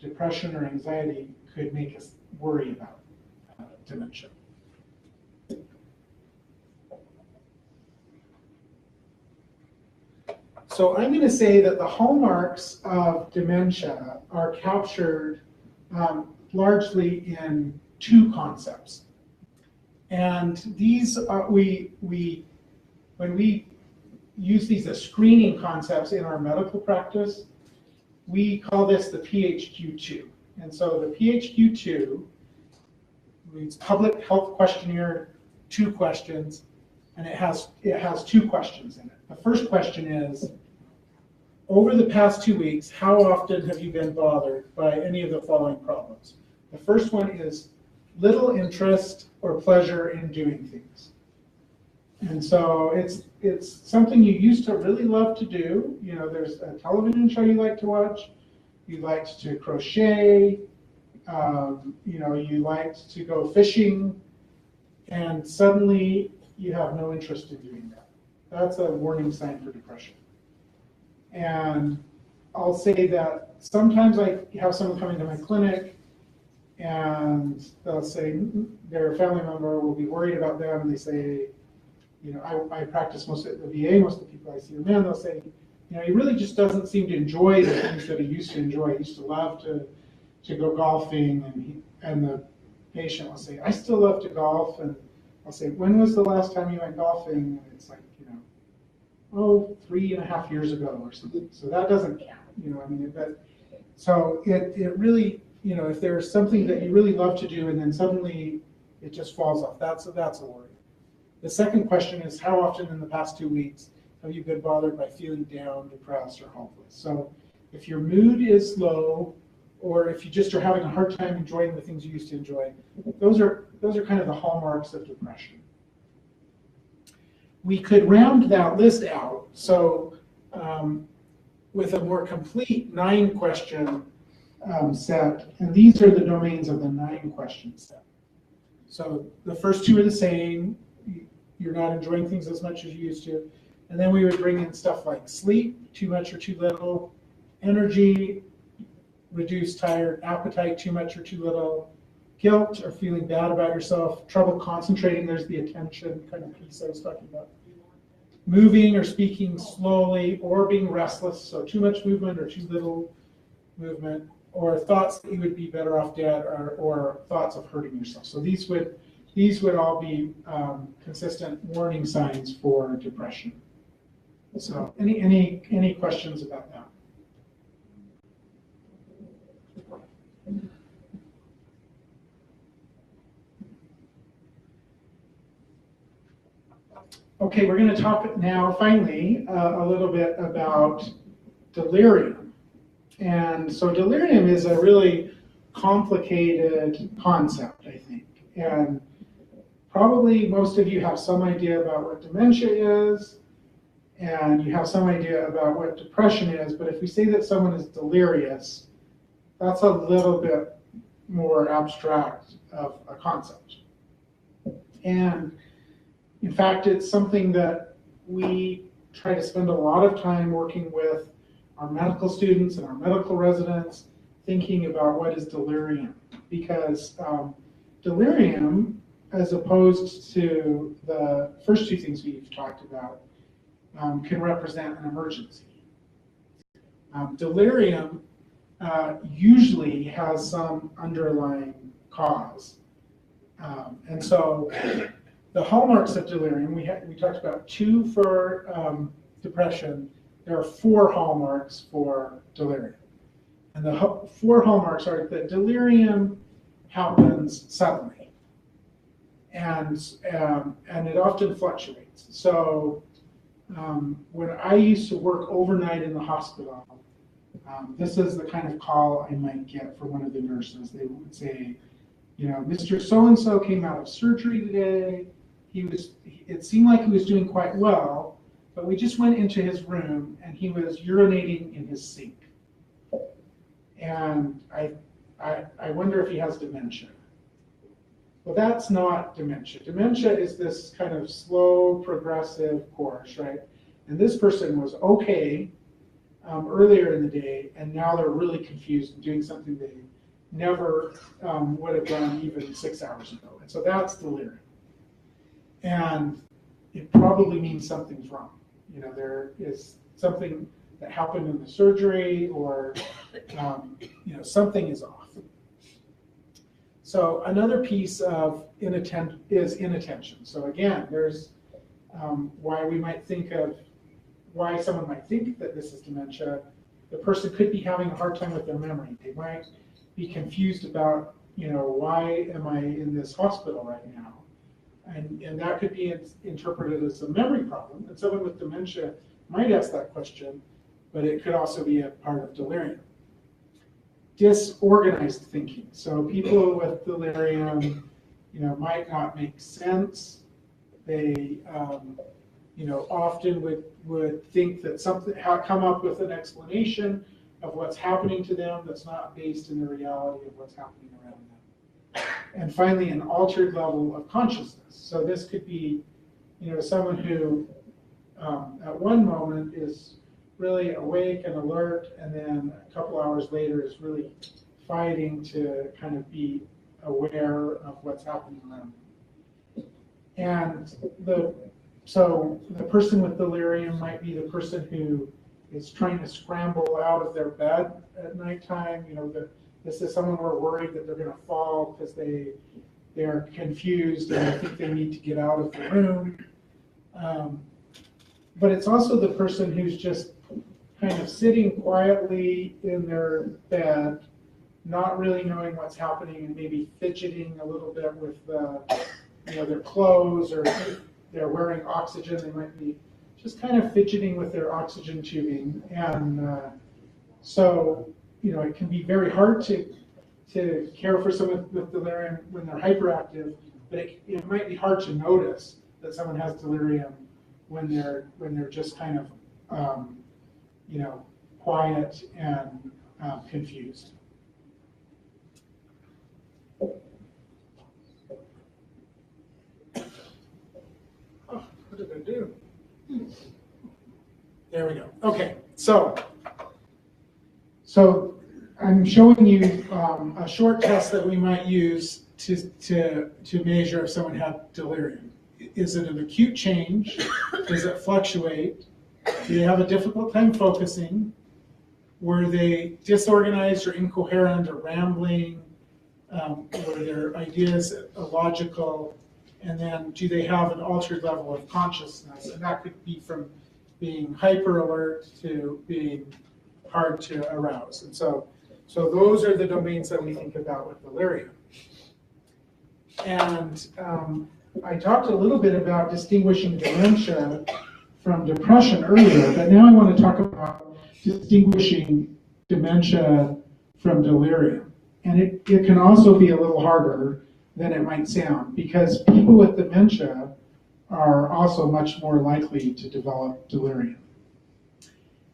depression or anxiety could make us worry about dementia. So I'm going to say that the hallmarks of dementia are captured largely in two concepts. And these are, when we use these as screening concepts in our medical practice, we call this the PHQ-2. And so the PHQ-2 reads Public Health Questionnaire, 2 questions, and it has 2 questions in it. The first question is, over the past 2 weeks, how often have you been bothered by any of the following problems? The first one is little interest or pleasure in doing things. And so it's something you used to really love to do. There's a television show you like to watch. You liked to crochet. You liked to go fishing. And suddenly you have no interest in doing that. That's a warning sign for depression. And I'll say that sometimes I have someone coming to my clinic and they'll say their family member will be worried about them, and they say, I practice most at the VA, most of the people I see are men, they'll say, he really just doesn't seem to enjoy the things that he used to enjoy. He used to love to go golfing, and the patient will say, I still love to golf, and I'll say, when was the last time you went golfing? And it's like, 3.5 years ago or something. So that doesn't count, so it really, if there's something that you really love to do and then suddenly it just falls off, that's a worry. The second question is, how often in the past 2 weeks have you been bothered by feeling down, depressed, or hopeless? So if your mood is low, or if you just are having a hard time enjoying the things you used to enjoy, those are kind of the hallmarks of depression. We could round that list out. So with a more complete 9-question set, and these are the domains of the 9-question set. So the first 2 are the same. You're not enjoying things as much as you used to. And then we would bring in stuff like sleep, too much or too little, energy, reduced, tired, appetite, too much or too little, guilt or feeling bad about yourself, trouble concentrating, there's the attention kind of piece I was talking about, moving or speaking slowly, or being restless, so too much movement or too little movement, or thoughts that you would be better off dead, or thoughts of hurting yourself. So these would all be consistent warning signs for depression. So any questions about that? Okay, we're going to talk now, finally, a little bit about delirium. And so delirium is a really complicated concept, I think. And probably most of you have some idea about what dementia is, and you have some idea about what depression is, but if we say that someone is delirious, that's a little bit more abstract of a concept. And in fact, it's something that we try to spend a lot of time working with our medical students and our medical residents, thinking about what is delirium. Because delirium, as opposed to the first two things we've talked about, can represent an emergency. Delirium usually has some underlying cause. And so the hallmarks of delirium, we talked about 2 for depression. There are 4 hallmarks for delirium. And the 4 hallmarks are that delirium happens suddenly. And it often fluctuates. So when I used to work overnight in the hospital, this is the kind of call I might get from one of the nurses. They would say, you know, Mr. So-and-so came out of surgery today. It seemed like he was doing quite well, but we just went into his room and he was urinating in his sink. And I wonder if he has dementia. Well, that's not dementia. Dementia is this kind of slow, progressive course, right? And this person was okay earlier in the day, and now they're really confused and doing something they never would have done even 6 hours ago. And so that's delirium. And it probably means something's wrong. You know, there is something that happened in the surgery, or you know, something is off. So another piece of inattention. So again, there's why someone might think that this is dementia. The person could be having a hard time with their memory. They might be confused about, you know, why am I in this hospital right now? And that could be interpreted as a memory problem. And someone with dementia might ask that question, but it could also be a part of delirium. Disorganized thinking. So people with delirium, you know, might not make sense. They, you know, often would think that come up with an explanation of what's happening to them that's not based in the reality of what's happening around them. And finally, an altered level of consciousness. So this could be, you know, someone who at one moment is really awake and alert, and then a couple hours later is really fighting to kind of be aware of what's happening around them. And so the person with delirium might be the person who is trying to scramble out of their bed at nighttime. You know, this is someone we're worried that they're going to fall because they are confused and they think they need to get out of the room. But it's also the person who's just kind of sitting quietly in their bed, not really knowing what's happening, and maybe fidgeting a little bit with their clothes, or they're wearing oxygen. They might be just kind of fidgeting with their oxygen tubing. And so, you know, it can be very hard to care for someone with delirium when they're hyperactive, but it might be hard to notice that someone has delirium when they're just kind of you know, quiet and confused. Oh, what did I do? There we go. Okay, so I'm showing you a short test that we might use to measure if someone had delirium. Is it an acute change? Does it fluctuate? Do they have a difficult time focusing? Were they disorganized or incoherent or rambling? Were their ideas illogical? And then do they have an altered level of consciousness? And that could be from being hyper alert to being hard to arouse. And so those are the domains that we think about with delirium. And I talked a little bit about distinguishing dementia from depression earlier, but now I want to talk about distinguishing dementia from delirium. And it can also be a little harder than it might sound, because people with dementia are also much more likely to develop delirium.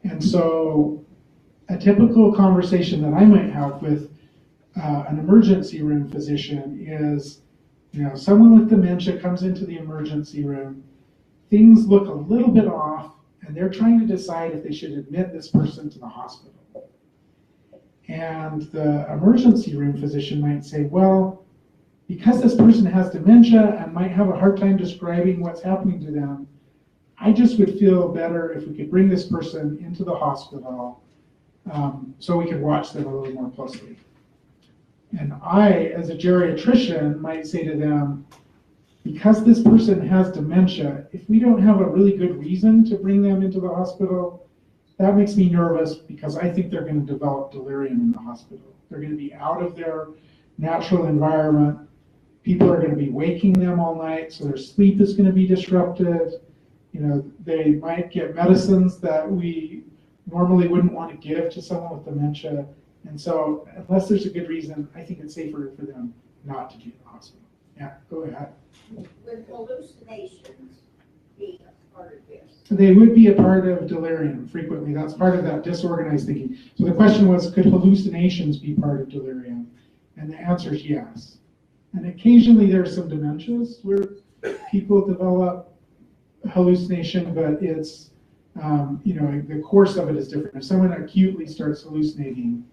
And so a typical conversation that I might have with an emergency room physician is, someone with dementia comes into the emergency room, things look a little bit off, and they're trying to decide if they should admit this person to the hospital. And the emergency room physician might say, well, because this person has dementia and might have a hard time describing what's happening to them, I just would feel better if we could bring this person into the hospital so we could watch them a little more closely. And I, as a geriatrician, might say to them, because this person has dementia, if we don't have a really good reason to bring them into the hospital, that makes me nervous because I think they're going to develop delirium in the hospital. They're going to be out of their natural environment. People are going to be waking them all night, so their sleep is going to be disrupted. They might get medicines that we normally wouldn't want to give to someone with dementia. And so unless there's a good reason, I think it's safer for them not to be in the hospital. Yeah, go ahead. Would hallucinations be a part of this? They would be a part of delirium frequently. That's part of that disorganized thinking. So the question was, could hallucinations be part of delirium? And the answer is yes. And occasionally there are some dementias where people develop hallucination, but it's, the course of it is different. If someone acutely starts hallucinating,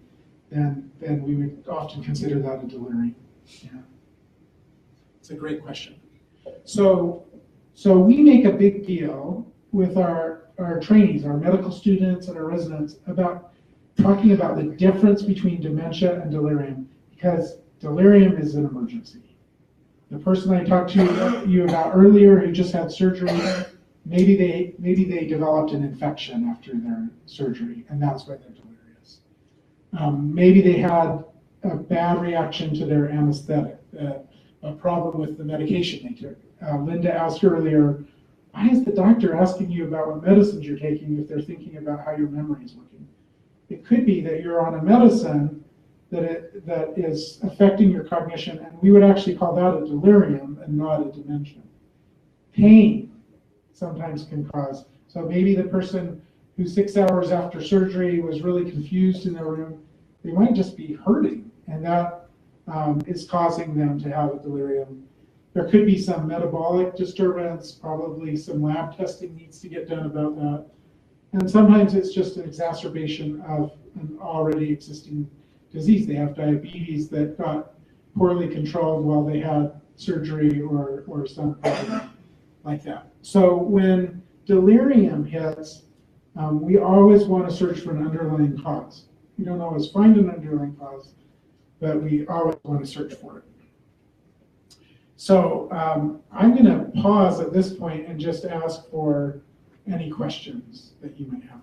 then we would often consider that a delirium. Yeah. It's a great question. So we make a big deal with our trainees, our medical students and our residents about talking about the difference between dementia and delirium, because delirium is an emergency. The person I talked to you about earlier who just had surgery, maybe they developed an infection after their surgery, and that's why they're delirious. Maybe they had a bad reaction to their anesthetic, a problem with the medication they took. Linda asked earlier, why is the doctor asking you about what medicines you're taking if they're thinking about how your memory is working? It could be that you're on a medicine that is affecting your cognition, and we would actually call that a delirium and not a dementia. Pain sometimes can cause. So maybe the person who 6 hours after surgery was really confused in their room, they might just be hurting, and that is causing them to have a delirium. There could be some metabolic disturbance, probably some lab testing needs to get done about that. And sometimes it's just an exacerbation of an already existing disease. They have diabetes that got poorly controlled while they had surgery or some problem like that. So when delirium hits, we always want to search for an underlying cause. We don't always find an underlying cause, but we always want to search for it. So I'm going to pause at this point and just ask for any questions that you might have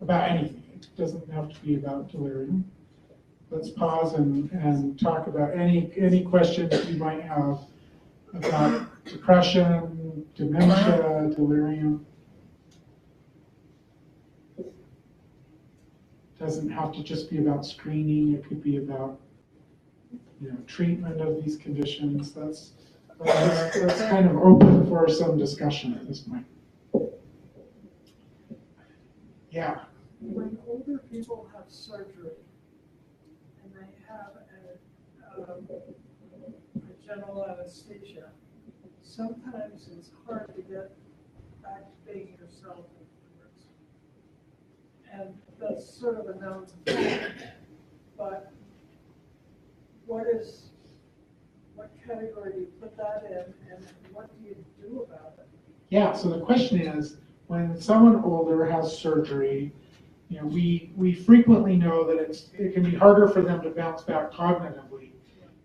about anything. It doesn't have to be about delirium. Let's pause and talk about any questions you might have about depression, dementia, delirium. It doesn't have to just be about screening. It could be about treatment of these conditions. That's kind of open for some discussion at this point. Yeah. When older people have surgery and they have a general anesthesia, sometimes it's hard to get back to being yourself afterwards. And that's sort of a known thing. But what category do you put that in, and what do you do about it? Yeah, so the question is, when someone older has surgery, we frequently know that it can be harder for them to bounce back cognitively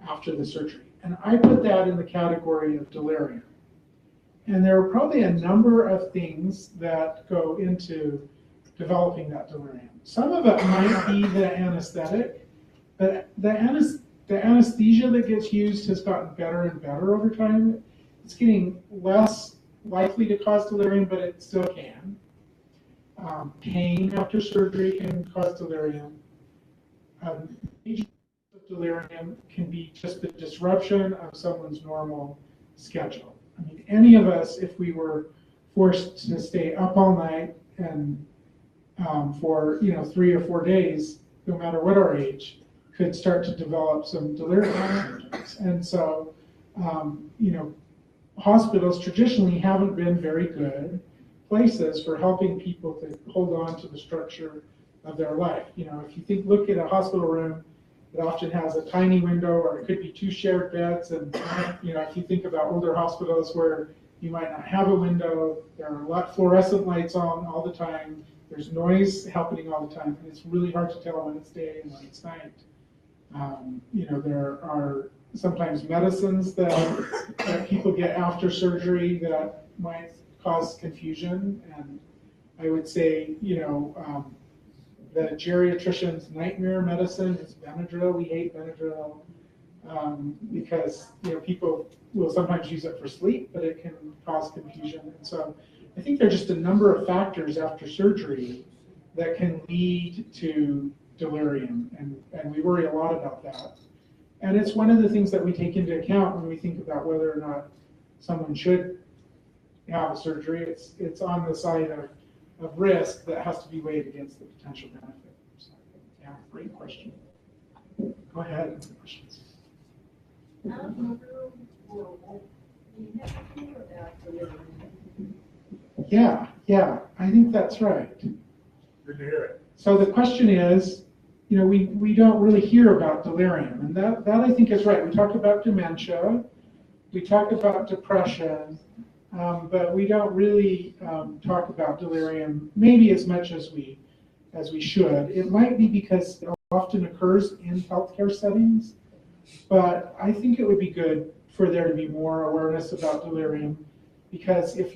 after the surgery. And I put that in the category of delirium. And there are probably a number of things that go into developing that delirium. Some of it might be the anesthetic, but the the anesthesia that gets used has gotten better and better over time. It's getting less likely to cause delirium, but it still can. Pain after surgery can cause delirium. Agent of delirium can be just the disruption of someone's normal schedule. I mean, any of us, if we were forced to stay up all night and for 3 or 4 days, no matter what our age, could start to develop some delirium symptoms. And so, hospitals traditionally haven't been very good places for helping people to hold on to the structure of their life. If you look at a hospital room, it often has a tiny window, or it could be 2 shared beds. And if you think about older hospitals where you might not have a window, there are a lot of fluorescent lights on all the time. There's noise happening all the time, and it's really hard to tell when it's day and when it's night. There are sometimes medicines that people get after surgery that might cause confusion. And I would say, the geriatrician's nightmare medicine is Benadryl. We hate Benadryl because people will sometimes use it for sleep, but it can cause confusion. And so I think there are just a number of factors after surgery that can lead to delirium, and we worry a lot about that. And it's one of the things that we take into account when we think about whether or not someone should have a surgery. It's on the side of risk that has to be weighed against the potential benefit. So, yeah, great question. Go ahead. Questions? Yeah, I think that's right. Good to hear it. So the question is, we don't really hear about delirium, and that I think is right. We talk about dementia, we talk about depression, but we don't really talk about delirium maybe as much as we should. It might be because it often occurs in healthcare settings, but I think it would be good for there to be more awareness about delirium, because if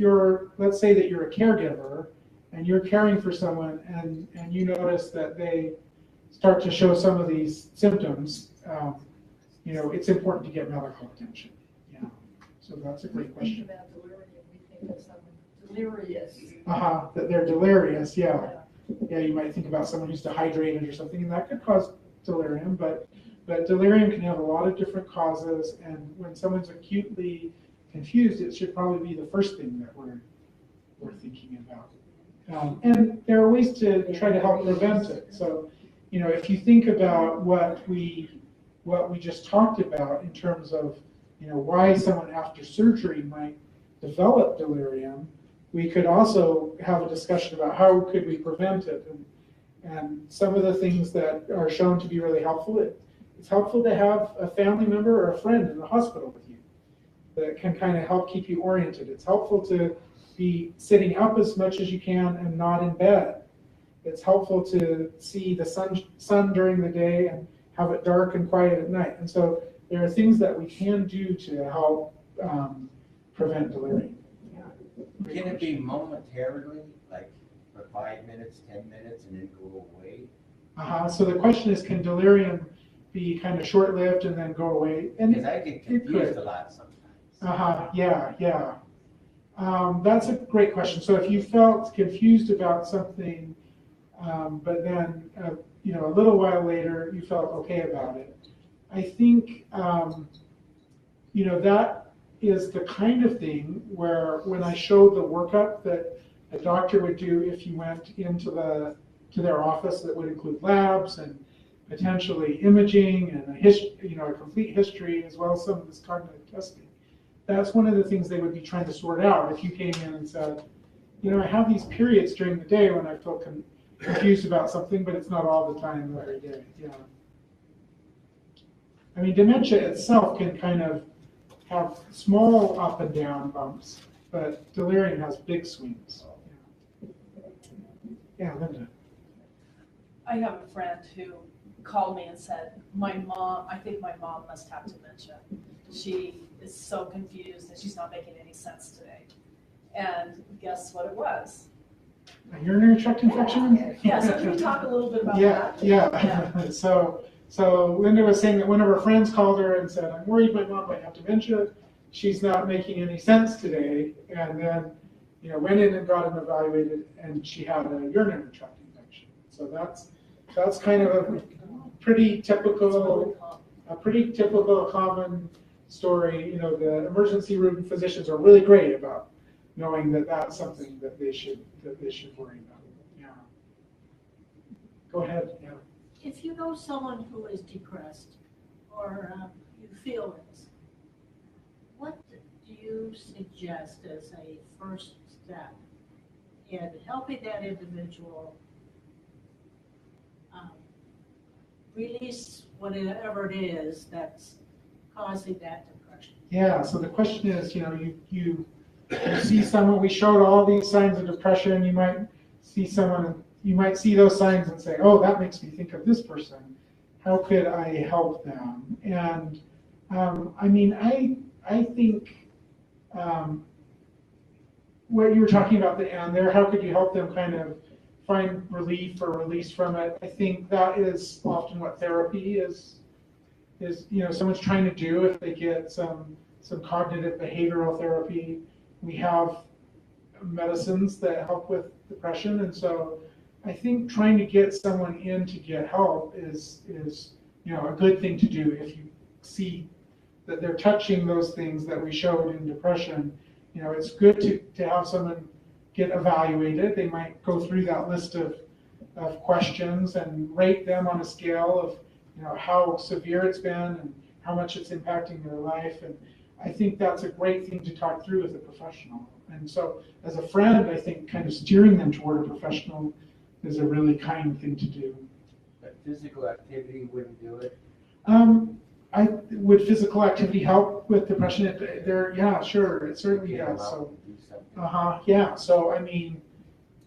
let's say that you're a caregiver and you're caring for someone and you notice that they start to show some of these symptoms, it's important to get medical attention. Yeah. So that's a great question. About delirium, we think of someone delirious. That they're delirious, yeah. Yeah, you might think about someone who's dehydrated or something, and that could cause delirium, but delirium can have a lot of different causes, and when someone's acutely confused, it should probably be the first thing that we're thinking about. And there are ways to try to help prevent it. So, if you think about what we just talked about in terms of, why someone after surgery might develop delirium, we could also have a discussion about how could we prevent it. And some of the things that are shown to be really helpful, it's helpful to have a family member or a friend in the hospital with you that can kind of help keep you oriented. It's helpful to be sitting up as much as you can and not in bed. It's helpful to see the sun during the day and have it dark and quiet at night. And so there are things that we can do to help prevent delirium. Yeah. Can it be momentarily, like for 5 minutes, 10 minutes, and then go away? So the question is, can delirium be kind of short-lived and then go away? And because I get confused a lot sometimes. Yeah. That's a great question. So if you felt confused about something, but then a little while later you felt okay about it, I think that is the kind of thing where when I showed the workup that a doctor would do if you went into their office, that would include labs and potentially imaging and a complete history, as well as some of this cognitive testing. That's one of the things they would be trying to sort out. If you came in and said, I have these periods during the day when I feel confused about something, but it's not all the time every day. Yeah. I mean, dementia itself can kind of have small up and down bumps, but delirium has big swings. Yeah, Linda. I have a friend who called me and said, I think my mom must have dementia. She is so confused and she's not making any sense today. And guess what it was? A urinary tract infection? Yeah, so can you talk a little bit about that? Yeah. So So Linda was saying that one of her friends called her and said, I'm worried my mom might have dementia. She's not making any sense today. And then, went in and got him evaluated, and she had a urinary tract infection. So that's kind of a pretty typical common story. The emergency room physicians are really great about knowing that that's something that they should worry about. Yeah. Go ahead. Yeah. If you know someone who is depressed or you feel it, what do you suggest as a first step in helping that individual release whatever it is that's causing that depression? Yeah, so the question is, you see someone, we showed all these signs of depression, you might see those signs and say, oh, that makes me think of this person. How could I help them? And I think what you were talking about the end there, how could you help them kind of find relief or release from it? I think that is often what therapy is someone's trying to do if they get some cognitive behavioral therapy. We have medicines that help with depression, and so I think trying to get someone in to get help is a good thing to do if you see that they're touching those things that we showed in depression. It's good to have someone get evaluated. They might go through that list of questions and rate them on a scale of how severe it's been and how much it's impacting their life. And I think that's a great thing to talk through with a professional. And so as a friend, I think kind of steering them toward a professional is a really kind thing to do. But physical activity wouldn't do it? Would physical activity help with depression? Yeah, sure, it certainly does. So, yeah. So I mean,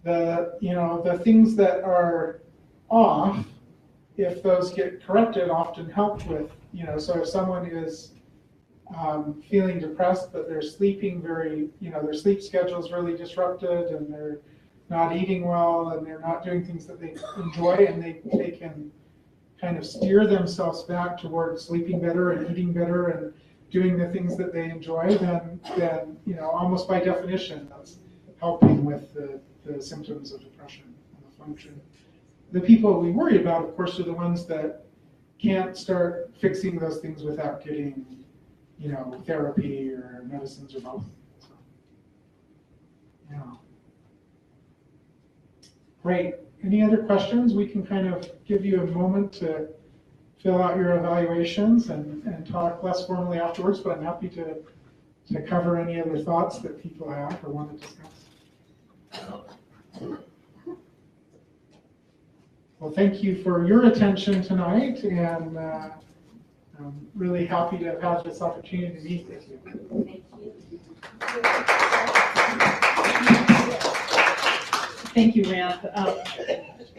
the things that are off, if those get corrected, often help with, so if someone is feeling depressed, but they're sleeping their sleep schedule is really disrupted, and they're not eating well, and they're not doing things that they enjoy, and they can kind of steer themselves back towards sleeping better and eating better and doing the things that they enjoy, then almost by definition, that's helping with the symptoms of depression and the function. The people we worry about, of course, are the ones that can't start fixing those things without getting, therapy or medicines or both. So, yeah. Great. Any other questions? We can kind of give you a moment to fill out your evaluations and talk less formally afterwards, but I'm happy to cover any other thoughts that people have or want to discuss. Well, thank you for your attention tonight, and I'm really happy to have had this opportunity to meet with you. Thank you. Thank you, Ramp.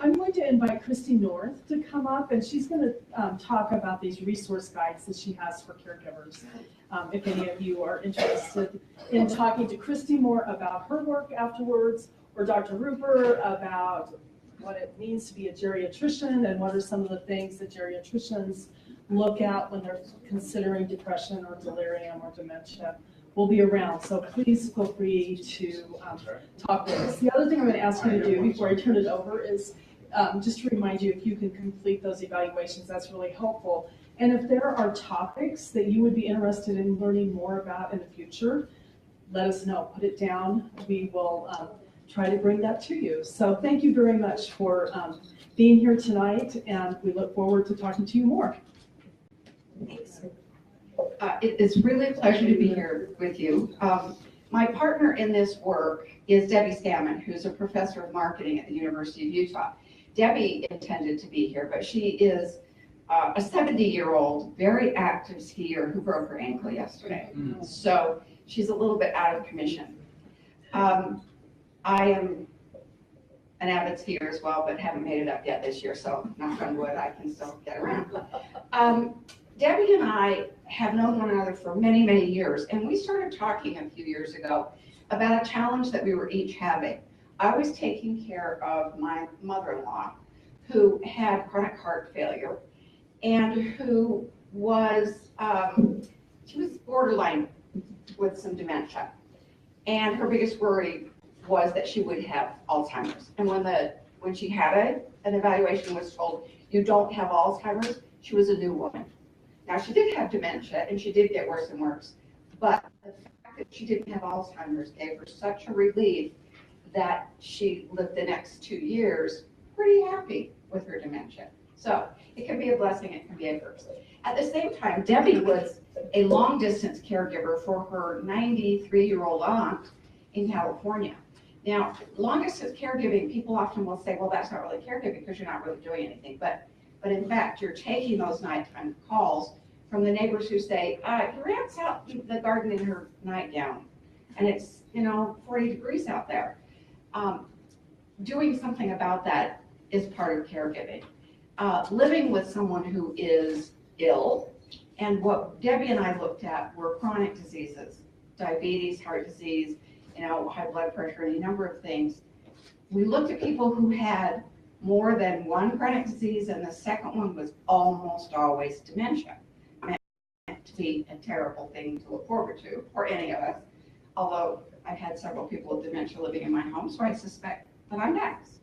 I'm going to invite Christy North to come up, and she's going to talk about these resource guides that she has for caregivers. If any of you are interested in talking to Christy more about her work afterwards, or Dr. Rupert about what it means to be a geriatrician and what are some of the things that geriatricians look at when they're considering depression or delirium or dementia, will be around. So please feel free to talk with us. The other thing I'm going to ask you to do before I turn it over is just to remind you, if you can complete those evaluations, that's really helpful. And if there are topics that you would be interested in learning more about in the future, let us know. Put it down. We will try to bring that to you. So thank you very much for being here tonight, and we look forward to talking to you more. Thanks. It's really a pleasure to be here with you. My partner in this work is Debbie Stammen, who's a professor of marketing at the University of Utah. Debbie intended to be here, but she is a 70-year-old, very active skier who broke her ankle yesterday. So she's a little bit out of commission. I am an avid skier as well, but haven't made it up yet this year, so knock on wood, I can still get around. Debbie and I have known one another for many, many years, and we started talking a few years ago about a challenge that we were each having. I was taking care of my mother-in-law who had chronic heart failure, and who was, she was borderline with some dementia. And her biggest worry was that she would have Alzheimer's. And when she had an evaluation, was told, you don't have Alzheimer's, she was a new woman. Now, she did have dementia, and she did get worse and worse. But the fact that she didn't have Alzheimer's gave her such a relief that she lived the next 2 years pretty happy with her dementia. So it can be a blessing, it can be a curse. At the same time, Debbie was a long-distance caregiver for her 93-year-old aunt in California. Now, long-distance caregiving, people often will say, well, that's not really caregiving because you're not really doing anything. But in fact, you're taking those nighttime calls from the neighbors who say, your aunt's out in the garden in her nightgown, and it's, 40 degrees out there. Doing something about that is part of caregiving. Living with someone who is ill, and what Debbie and I looked at were chronic diseases, diabetes, heart disease, high blood pressure, any number of things. We looked at people who had more than one chronic disease, and the second one was almost always dementia. Meant to be a terrible thing to look forward to for any of us, although I've had several people with dementia living in my home, so I suspect that I'm next.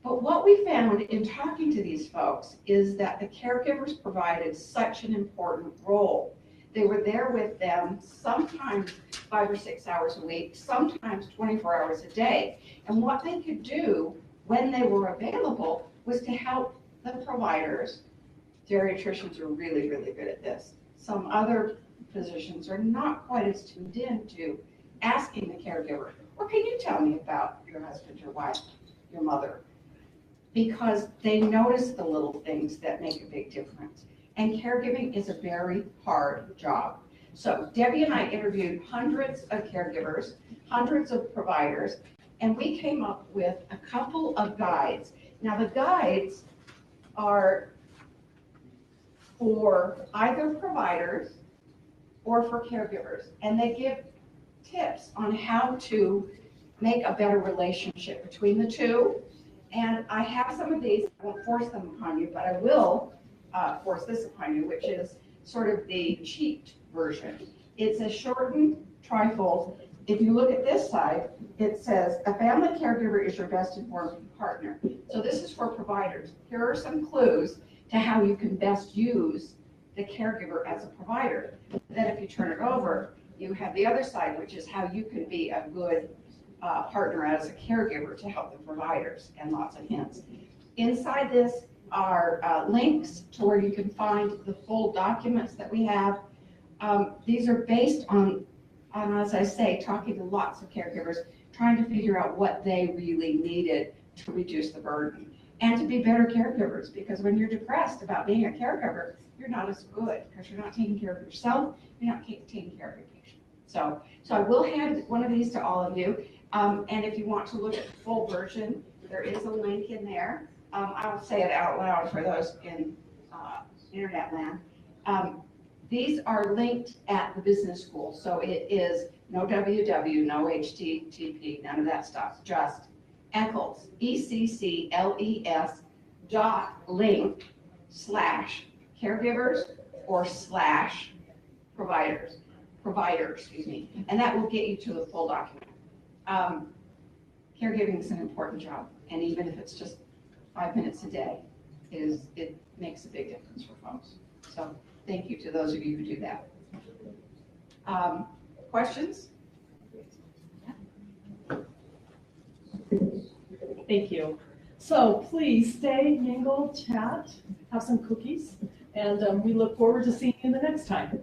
But what we found in talking to these folks is that the caregivers provided such an important role. They were there with them sometimes 5 or 6 hours a week, sometimes 24 hours a day. And what they could do when they were available was to help the providers. Geriatricians are really, really good at this. Some other physicians are not quite as tuned in to asking the caregiver, what can you tell me about your husband, your wife, your mother? Because they notice the little things that make a big difference. And caregiving is a very hard job. So Debbie and I interviewed hundreds of caregivers, hundreds of providers, and we came up with a couple of guides. Now the guides are for either providers or for caregivers, and they give tips on how to make a better relationship between the two. And I have some of these. I won't force them upon you, but I will force this upon you, which is sort of the cheat version. It's a shortened trifold. If you look at this side, it says, a family caregiver is your best informed partner. So this is for providers. Here are some clues to how you can best use the caregiver as a provider. Then if you turn it over, you have the other side, which is how you can be a good partner as a caregiver to help the providers, and lots of hints. Inside this are links to where you can find the full documents that we have. These are based on, as I say, talking to lots of caregivers, trying to figure out what they really needed to reduce the burden and to be better caregivers, because when you're depressed about being a caregiver, you're not as good because you're not taking care of yourself, you're not taking care of your patient. So I will hand one of these to all of you. And if you want to look at the full version, there is a link in there. I'll say it out loud for those in internet land. These are linked at the business school. So it is no www, no HTTP, none of that stuff, just Eccles, ECCLES.link/caregivers or /providers, and that will get you to the full document. Caregiving is an important job, and even if it's just 5 minutes a day, it makes a big difference for folks. So thank you to those of you who do that. Questions? Thank you. So please stay, mingle, chat, have some cookies, and we look forward to seeing you the next time.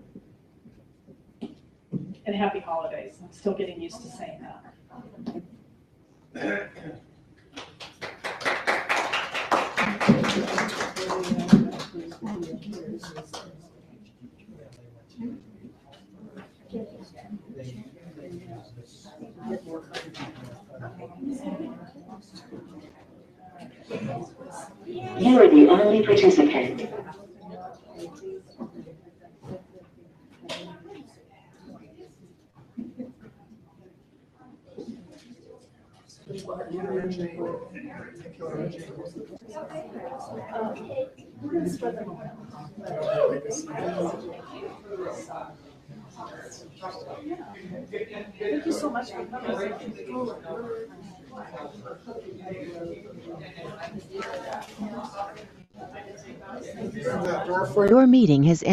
And happy holidays. I'm still getting used to saying that. You are the only participant. We're gonna spread them around. Thank you so much for coming. That door for you. Your meeting has ended.